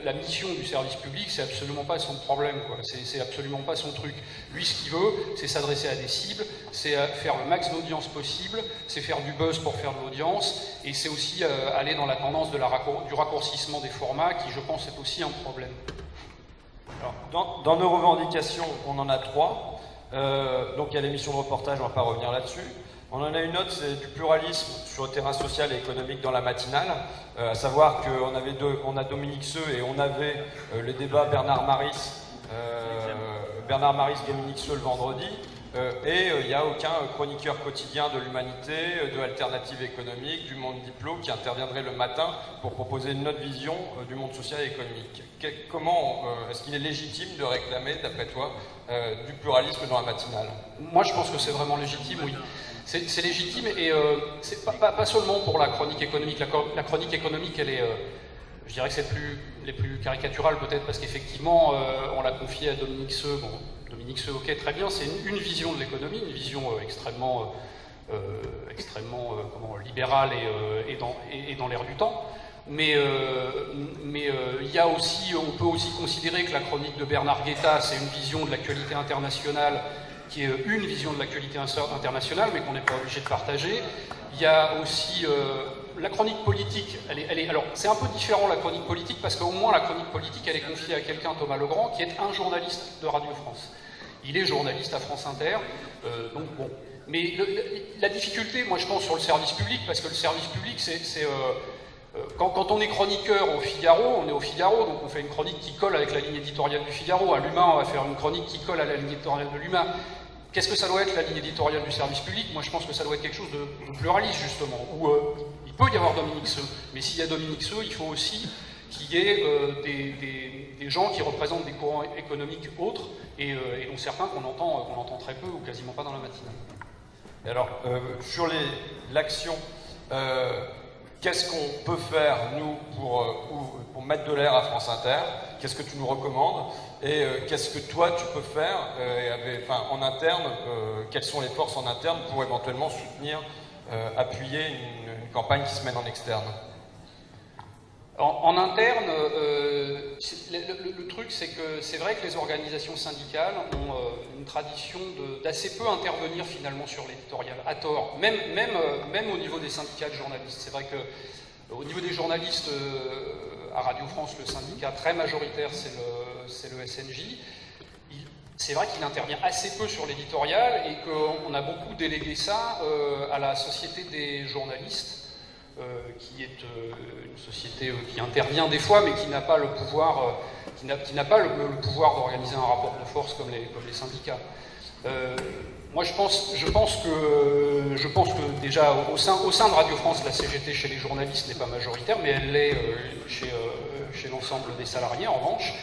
la mission du service public, c'est absolument pas son problème, quoi. C'est absolument pas son truc. Lui, ce qu'il veut, c'est s'adresser à des cibles, c'est faire le max d'audience possible, c'est faire du buzz pour faire de l'audience, et c'est aussi aller dans la tendance du raccourcissement des formats, qui, je pense, est aussi un problème. Alors, dans nos revendications, on en a 3. Donc il y a l'émission de reportage, on ne va pas revenir là-dessus. On en a une autre, c'est du pluralisme sur le terrain social et économique dans la matinale, à savoir qu'on a Dominique Seux et on avait le débat Bernard Maris, Dominique Seux le vendredi, et il n'y a aucun chroniqueur quotidien de l'Humanité, de Alternative économique, du Monde Diplo qui interviendrait le matin pour proposer une autre vision du monde social et économique. Comment est-ce qu'il est légitime de réclamer, d'après toi, du pluralisme dans la matinale? Moi, je pense que c'est vraiment légitime, oui. C'est légitime, et c'est pas seulement pour la chronique économique. La chronique économique, elle est, je dirais que c'est les plus caricaturales peut-être, parce qu'effectivement, on l'a confié à Dominique Seux. Bon, Dominique Seux, ok, très bien, c'est une vision de l'économie, une vision extrêmement libérale et dans l'air du temps. Mais il y a aussi, on peut aussi considérer que la chronique de Bernard Guetta, c'est une vision de l'actualité internationale, qui est une vision de l'actualité internationale, mais qu'on n'est pas obligé de partager. Il y a aussi la chronique politique. Alors, c'est un peu différent, la chronique politique, parce qu'au moins la chronique politique, elle est confiée à quelqu'un, Thomas Legrand, qui est un journaliste de Radio France. Il est journaliste à France Inter, donc bon. Mais la difficulté, moi je pense, sur le service public, parce que le service public, quand on est chroniqueur au Figaro, on est au Figaro, donc on fait une chronique qui colle avec la ligne éditoriale du Figaro. À l'Humain, on va faire une chronique qui colle à la ligne éditoriale de l'Humain. Qu'est-ce que ça doit être, la ligne éditoriale du service public? Moi, je pense que ça doit être quelque chose de pluraliste, justement, où il peut y avoir Dominique Seux. Mais s'il y a Dominique Seux, il faut aussi qu'il y ait des gens qui représentent des courants économiques autres, et dont certains qu'on entend très peu ou quasiment pas dans la matinale. Et alors, sur l'action, qu'est-ce qu'on peut faire, nous, pour mettre de l'air à France Inter? Qu'est-ce que tu nous recommandes? Et qu'est-ce que toi, tu peux faire en interne? Quelles sont les forces en interne pour éventuellement soutenir, appuyer une campagne qui se mène en externe? En interne, le truc, c'est que c'est vrai que les organisations syndicales ont une tradition d'assez peu intervenir finalement sur l'éditorial, à tort, même au niveau des syndicats de journalistes. C'est vrai que au niveau des journalistes à Radio France, le syndicat très majoritaire, c'est le SNJ. C'est vrai qu'il intervient assez peu sur l'éditorial et qu'on a beaucoup délégué ça à la Société des journalistes, qui est une société qui intervient des fois, mais qui n'a pas le pouvoir, le pouvoir d'organiser un rapport de force comme les syndicats. Moi, je pense que déjà au sein de Radio France, la CGT chez les journalistes n'est pas majoritaire, mais elle l'est chez l'ensemble des salariés. En revanche,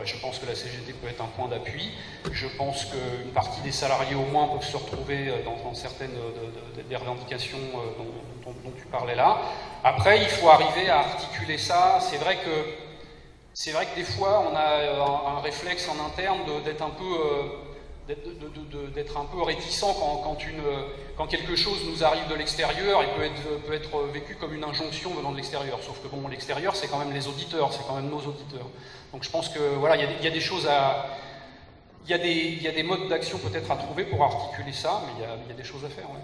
je pense que la CGT peut être un point d'appui. Je pense qu'une partie des salariés au moins peuvent se retrouver dans certaines des revendications dont tu parlais là. Après, il faut arriver à articuler ça. C'est vrai que des fois, on a un réflexe en interne d'être un peu réticent quand quelque chose nous arrive de l'extérieur et peut être vécu comme une injonction venant de l'extérieur. Sauf que bon, l'extérieur, c'est quand même les auditeurs, c'est quand même nos auditeurs. Donc je pense que voilà, il y a des choses il y a des modes d'action peut-être à trouver pour articuler ça, mais il y a des choses à faire. Ouais.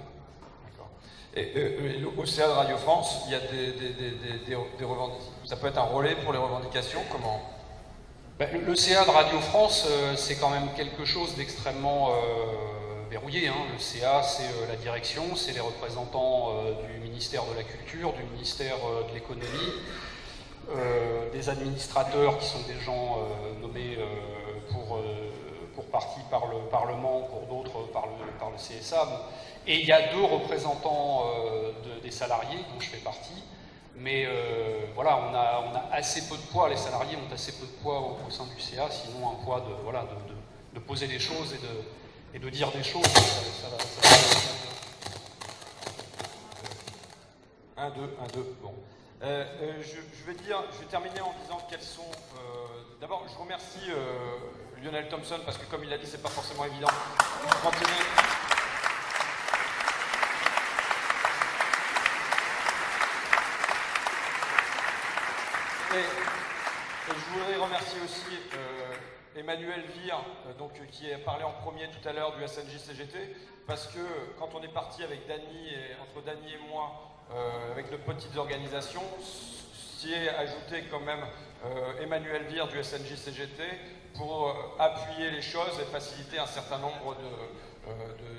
D'accord. Et au CA de Radio France, il y a des revendications. Ça peut être un relais pour les revendications. Comment? Le CA de Radio France, c'est quand même quelque chose d'extrêmement verrouillé. Hein. Le CA, c'est la direction, c'est les représentants du ministère de la Culture, du ministère de l'Économie. des administrateurs qui sont des gens nommés pour partie par le Parlement, pour d'autres par le CSA. Bon. Et il y a 2 représentants des salariés, dont je fais partie. Mais voilà, on a assez peu de poids, les salariés ont assez peu de poids au sein du CA, sinon un poids de poser des choses et de dire des choses. Un, deux, bon. Je vais terminer en disant quels sont... D'abord, je remercie Lionel Thompson, parce que comme il a dit, c'est pas forcément évident. Et je voudrais remercier aussi Emmanuel Vire, qui a parlé en premier tout à l'heure du SNJ-CGT, parce que quand on est parti avec entre Dany et moi, avec de petites organisations, s'y est ajouté quand même Emmanuel Vire du SNJ-CGT pour appuyer les choses et faciliter un certain nombre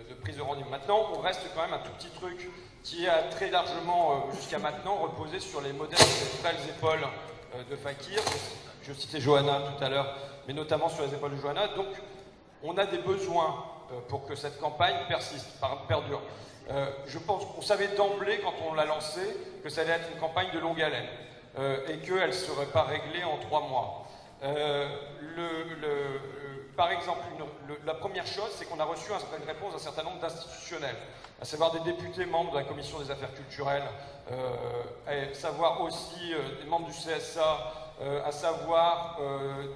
de prises de rendez-vous. Maintenant, on reste quand même un tout petit truc qui a très largement, jusqu'à maintenant, reposé sur les modèles des belles épaules de Fakir. Je citais Johanna tout à l'heure, mais notamment sur les épaules de Johanna. Donc, on a des besoins pour que cette campagne persiste, perdure. Je pense qu'on savait d'emblée, quand on l'a lancée, que ça allait être une campagne de longue haleine et qu'elle ne serait pas réglée en 3 mois. Par exemple, la première chose, c'est qu'on a reçu une réponse d'un certain nombre d'institutionnels, à savoir des députés membres de la Commission des affaires culturelles, à savoir aussi des membres du CSA, à savoir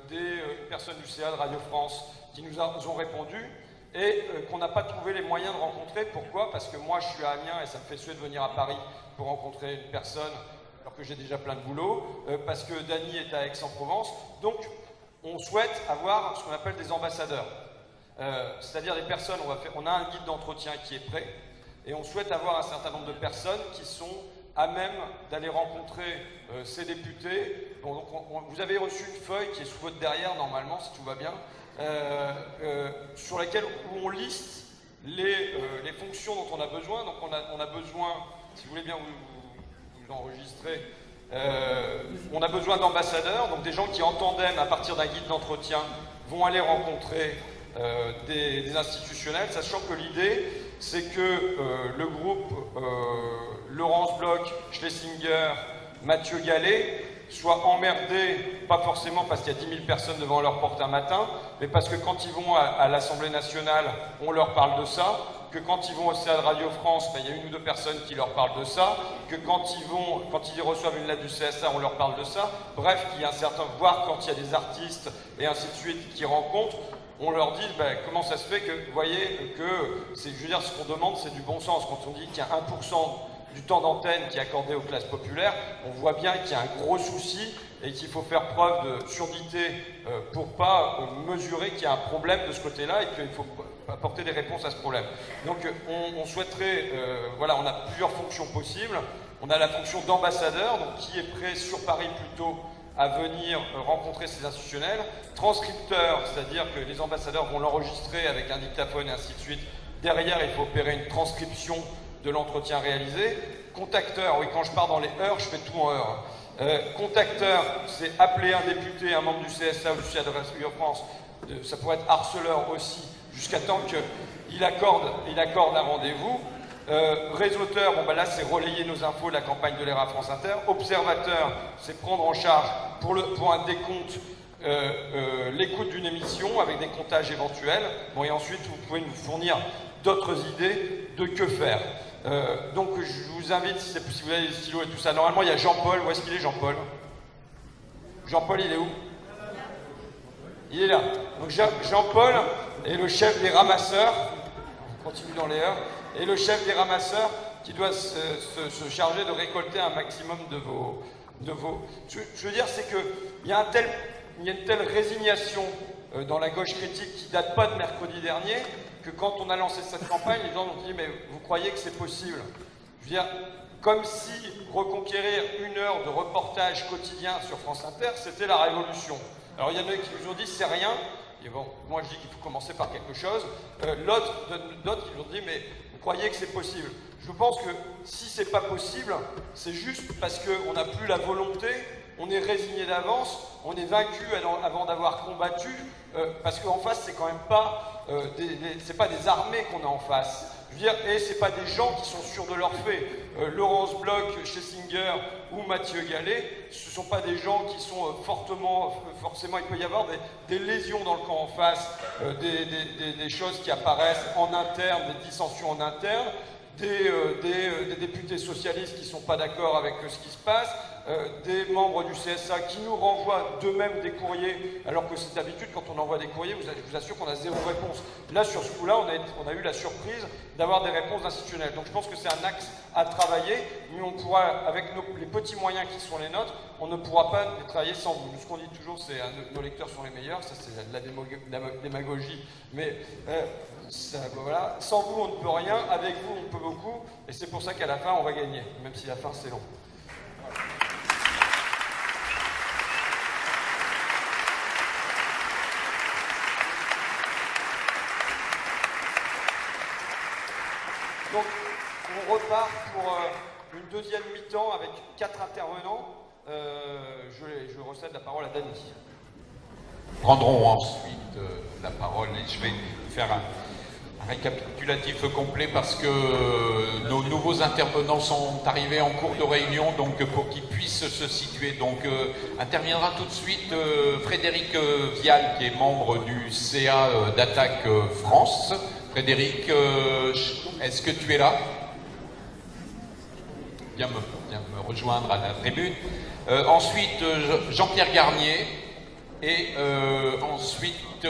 des personnes du CA de Radio France qui nous ont répondu et qu'on n'a pas trouvé les moyens de rencontrer. Pourquoi? Parce que moi, je suis à Amiens et ça me fait suer de venir à Paris pour rencontrer une personne alors que j'ai déjà plein de boulot, parce que Dany est à Aix-en-Provence. Donc, on souhaite avoir ce qu'on appelle des ambassadeurs, c'est-à-dire des personnes, on a un guide d'entretien qui est prêt, et on souhaite avoir un certain nombre de personnes qui sont à même d'aller rencontrer ces députés. Bon, donc vous avez reçu une feuille qui est sous votre derrière, normalement, si tout va bien, sur laquelle on liste les fonctions dont on a besoin. Donc on a besoin, si vous voulez bien vous enregistrer, on a besoin d'ambassadeurs, donc des gens qui en tandem, à partir d'un guide d'entretien, vont aller rencontrer des institutionnels, sachant que l'idée, c'est que le groupe Laurence Bloch, Schlesinger, Mathieu Gallet soit emmerdé, pas forcément parce qu'il y a 10 000 personnes devant leur porte un matin, mais parce que quand ils vont à l'Assemblée nationale, on leur parle de ça, que quand ils vont au CA de Radio France, il y a 1 ou 2 personnes qui leur parlent de ça, que quand ils reçoivent une lettre du CSA, on leur parle de ça, bref, qu'il y a un certain, voire quand il y a des artistes et ainsi de suite qui rencontrent, on leur dit comment ça se fait que, vous voyez, que, je veux dire, ce qu'on demande, c'est du bon sens. Quand on dit qu'il y a 1% du temps d'antenne qui est accordé aux classes populaires, on voit bien qu'il y a un gros souci et qu'il faut faire preuve de surdité pour pas mesurer qu'il y a un problème de ce côté-là et qu'il faut apporter des réponses à ce problème. Donc on souhaiterait, voilà, on a plusieurs fonctions possibles. On a la fonction d'ambassadeur, donc qui est prêt sur Paris plutôt à venir rencontrer ces institutionnels. Transcripteur, c'est-à-dire que les ambassadeurs vont l'enregistrer avec un dictaphone et ainsi de suite. Derrière, il faut opérer une transcription de l'entretien réalisé. Contacteur, oui, quand je pars dans les heures, je fais tout en heures. Contacteur, c'est appeler un député, un membre du CSA ou du CA de Radio France, ça pourrait être harceleur aussi, jusqu'à temps qu'il accorde un rendez-vous. Réseauteur, bon là c'est relayer nos infos de la campagne de l'ERA France Inter. Observateur, c'est prendre en charge pour un décompte l'écoute d'une émission avec des comptages éventuels. Bon, et ensuite vous pouvez nous fournir d'autres idées de que faire. Donc je vous invite, si vous avez des stylos et tout ça, normalement il y a Jean-Paul. Où est-ce qu'il est, Jean-Paul? Jean-Paul, il est où? Il est là. Donc Jean-Paul est le chef des ramasseurs, on continue dans les heures, et le chef des ramasseurs qui doit se charger de récolter un maximum de vos... Je veux dire, c'est qu'il y a une telle résignation dans la gauche critique qui date pas de mercredi dernier, que quand on a lancé cette campagne, les gens ont dit « mais vous croyez que c'est possible ?» Je veux dire, comme si reconquérir 1 heure de reportage quotidien sur France Inter, c'était la révolution. Alors il y en a qui nous ont dit « c'est rien », et bon, moi je dis qu'il faut commencer par quelque chose. D'autres qui nous ont dit « mais vous croyez que c'est possible ?» Je pense que si c'est pas possible, c'est juste parce qu'on n'a plus la volonté on est résigné d'avance, on est vaincu avant d'avoir combattu, parce qu'en face, c'est quand même pas, c'est pas des armées qu'on a en face. Je veux dire, et c'est pas des gens qui sont sûrs de leur fait. Laurence Bloch, Schlesinger ou Mathieu Gallet, ce sont pas des gens qui sont forcément, il peut y avoir des lésions dans le camp en face, des choses qui apparaissent en interne, des dissensions en interne, des députés socialistes qui ne sont pas d'accord avec ce qui se passe, des membres du CSA qui nous renvoient d'eux-mêmes des courriers, alors que c'est d'habitude, quand on envoie des courriers, je vous assure qu'on a zéro réponse. Là, sur ce coup-là, on a eu la surprise d'avoir des réponses institutionnelles. Donc je pense que c'est un axe à travailler, mais on pourra, avec les petits moyens qui sont les nôtres, on ne pourra pas les travailler sans vous. Ce qu'on dit toujours, c'est nos lecteurs sont les meilleurs, ça c'est de la démagogie, mais voilà, sans vous on ne peut rien, avec vous on peut beaucoup, et c'est pour ça qu'à la fin on va gagner, même si la fin c'est long. Donc, on repart pour une deuxième mi-temps avec 4 intervenants. Je recède la parole à Dany. Prendrons ensuite la parole et je vais faire un récapitulatif complet parce que nos nouveaux intervenants sont arrivés en cours de réunion, donc pour qu'ils puissent se situer. Donc interviendra tout de suite Frédéric Vial, qui est membre du CA d'Attaque France. Frédéric, est-ce que tu es là? Viens me rejoindre à la tribune. Ensuite, Jean-Pierre Garnier. Et ensuite,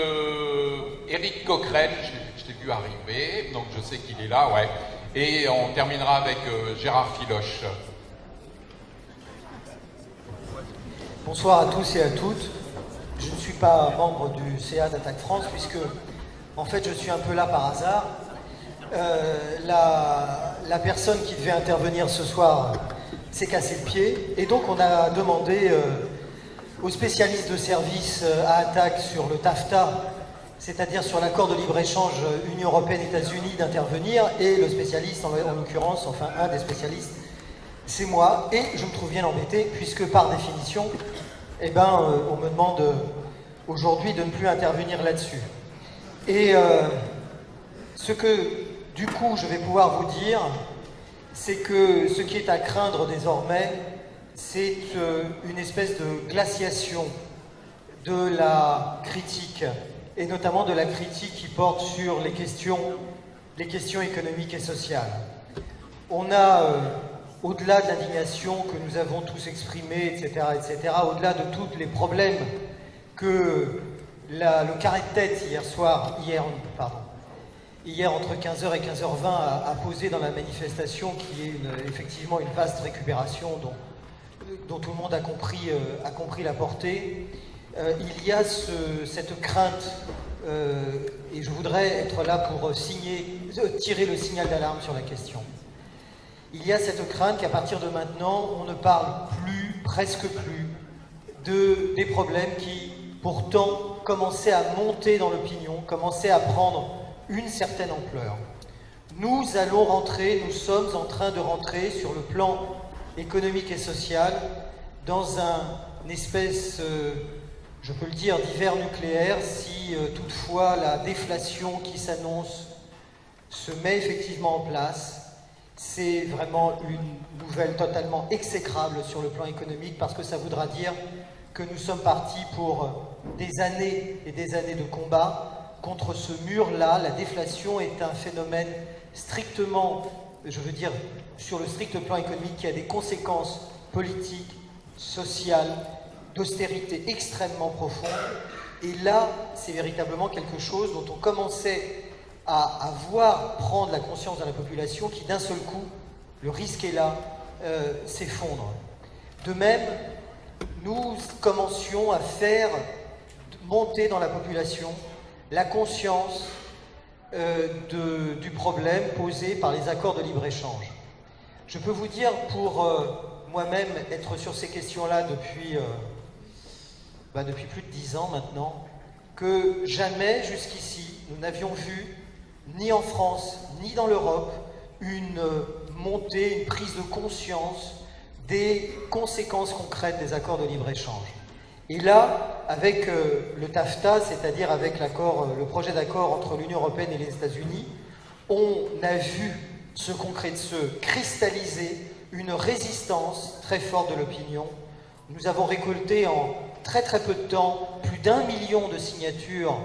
Éric Coquerel, je t'ai vu arriver, donc je sais qu'il est là, ouais. Et on terminera avec Gérard Filoche. Bonsoir à tous et à toutes. Je ne suis pas membre du CA d'Attaque France, puisque, en fait, je suis un peu là par hasard. La personne qui devait intervenir ce soir s'est cassé le pied, et donc on a demandé aux spécialistes de service à Attaque sur le TAFTA, c'est-à-dire sur l'accord de libre-échange Union Européenne-États-Unis, d'intervenir, et le spécialiste, en l'occurrence, enfin un des spécialistes, c'est moi, et je me trouve bien embêté, puisque par définition, eh ben, on me demande aujourd'hui de ne plus intervenir là-dessus. Et ce que, du coup, je vais pouvoir vous dire, c'est que ce qui est à craindre désormais, c'est une espèce de glaciation de la critique, et notamment de la critique qui porte sur les questions économiques et sociales. On a, au-delà de l'indignation que nous avons tous exprimée, etc., au-delà de tous les problèmes que le carré de tête hier entre 15h et 15h20 a posé dans la manifestation, qui est effectivement une vaste récupération dont tout le monde a compris la portée, il y a cette crainte, et je voudrais être là pour tirer le signal d'alarme sur la question. Il y a cette crainte qu'à partir de maintenant, on ne parle presque plus, des problèmes qui, pourtant, commençaient à monter dans l'opinion, commençaient à prendre une certaine ampleur. Nous sommes en train de rentrer sur le plan économique et social dans une espèce, je peux le dire, d'hiver nucléaire, si toutefois la déflation qui s'annonce se met effectivement en place. C'est vraiment une nouvelle totalement exécrable sur le plan économique, parce que ça voudra dire que nous sommes partis pour des années et des années de combat contre ce mur-là. La déflation est un phénomène strictement, je veux dire, sur le strict plan économique, qui a des conséquences politiques, sociales, d'austérité extrêmement profondes. Et là, c'est véritablement quelque chose dont on commençait à voir prendre la conscience de la population, qui d'un seul coup, le risque est là, s'effondre. De même, nous commencions à faire monter dans la population la conscience du problème posé par les accords de libre-échange. Je peux vous dire, pour moi-même être sur ces questions-là depuis plus de 10 ans maintenant, que jamais jusqu'ici nous n'avions vu, ni en France, ni dans l'Europe, une montée, une prise de conscience des conséquences concrètes des accords de libre-échange. Et là, avec le TAFTA, c'est-à-dire avec le projet d'accord entre l'Union européenne et les États-Unis, on a vu se cristalliser une résistance très forte de l'opinion. Nous avons récolté en très très peu de temps plus d'1 million de signatures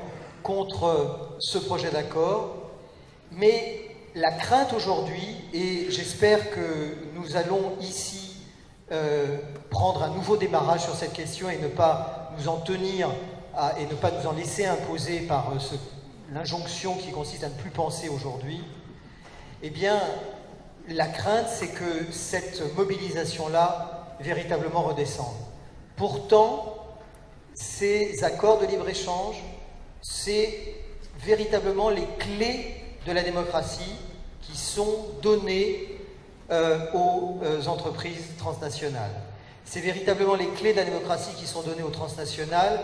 contre ce projet d'accord, mais la crainte aujourd'hui, et j'espère que nous allons ici prendre un nouveau démarrage sur cette question et ne pas nous en tenir et ne pas nous en laisser imposer par l'injonction qui consiste à ne plus penser aujourd'hui, eh bien, la crainte, c'est que cette mobilisation-là véritablement redescende. Pourtant, ces accords de libre-échange, c'est véritablement les clés de la démocratie qui sont données aux entreprises transnationales. C'est véritablement les clés de la démocratie qui sont données aux transnationales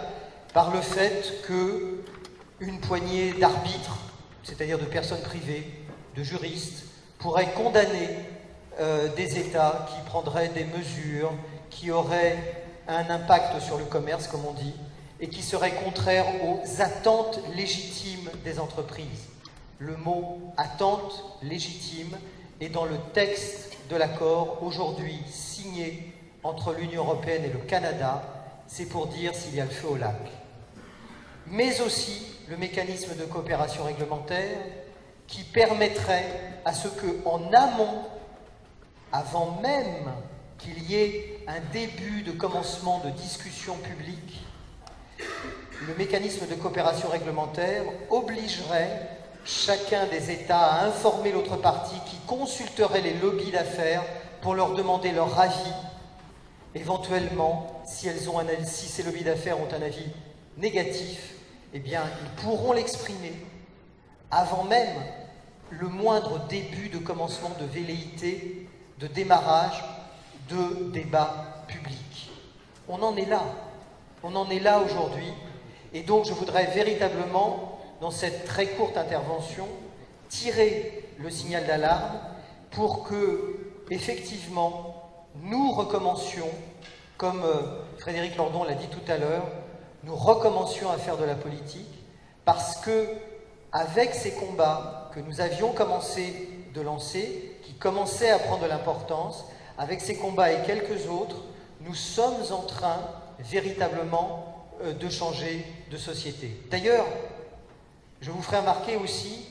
par le fait qu'une poignée d'arbitres, c'est-à-dire de personnes privées, de juristes, pourraient condamner des États qui prendraient des mesures qui auraient un impact sur le commerce, comme on dit, et qui seraient contraires aux attentes légitimes des entreprises. Le mot « attente légitime » est dans le texte de l'accord aujourd'hui signé entre l'Union européenne et le Canada, c'est pour dire s'il y a le feu au lac. Mais aussi le mécanisme de coopération réglementaire qui permettrait à ce qu'en amont, avant même qu'il y ait un début de commencement de discussion publique, le mécanisme de coopération réglementaire obligerait chacun des États à informer l'autre partie qui consulterait les lobbies d'affaires pour leur demander leur avis. Éventuellement, si ces lobbies d'affaires ont un avis négatif, eh bien, ils pourront l'exprimer avant même le moindre début de commencement de velléité, de démarrage, de débat public. On en est là. On en est là aujourd'hui. Et donc, je voudrais véritablement, dans cette très courte intervention, tirer le signal d'alarme pour que, effectivement, nous recommencions, comme Frédéric Lordon l'a dit tout à l'heure, nous recommencions à faire de la politique, parce que, avec ces combats que nous avions commencé de lancer, qui commençaient à prendre de l'importance, avec ces combats et quelques autres, nous sommes en train véritablement de changer de société. D'ailleurs, je vous ferai remarquer aussi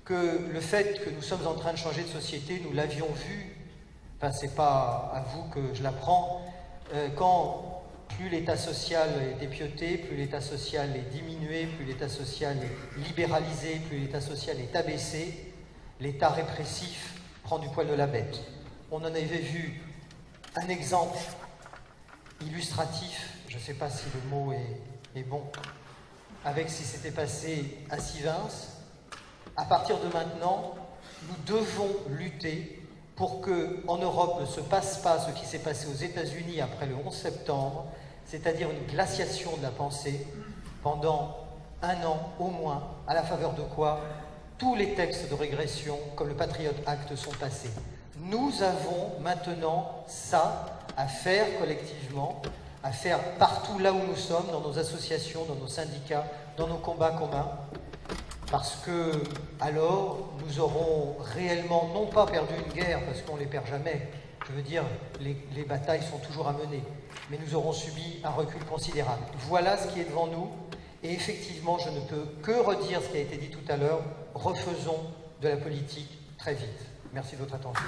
que le fait que nous sommes en train de changer de société, nous l'avions vu, enfin c'est pas à vous que je l'apprends, quand plus l'État social est dépioté, plus l'État social est diminué, plus l'État social est libéralisé, plus l'État social est abaissé, l'État répressif prend du poil de la bête. On en avait vu un exemple illustratif, je ne sais pas si le mot est bon, avec ce qui s'était passé à Sivins. À partir de maintenant, nous devons lutter pour qu'en Europe ne se passe pas ce qui s'est passé aux États-Unis après le 11 septembre, c'est-à-dire une glaciation de la pensée pendant 1 an au moins, à la faveur de quoi tous les textes de régression, comme le Patriot Act, sont passés. Nous avons maintenant ça à faire collectivement, à faire partout là où nous sommes, dans nos associations, dans nos syndicats, dans nos combats communs, parce que alors nous aurons réellement non pas perdu une guerre, parce qu'on ne les perd jamais, je veux dire, les batailles sont toujours à mener, mais nous aurons subi un recul considérable. Voilà ce qui est devant nous, et effectivement, je ne peux que redire ce qui a été dit tout à l'heure, refaisons de la politique très vite. Merci de votre attention.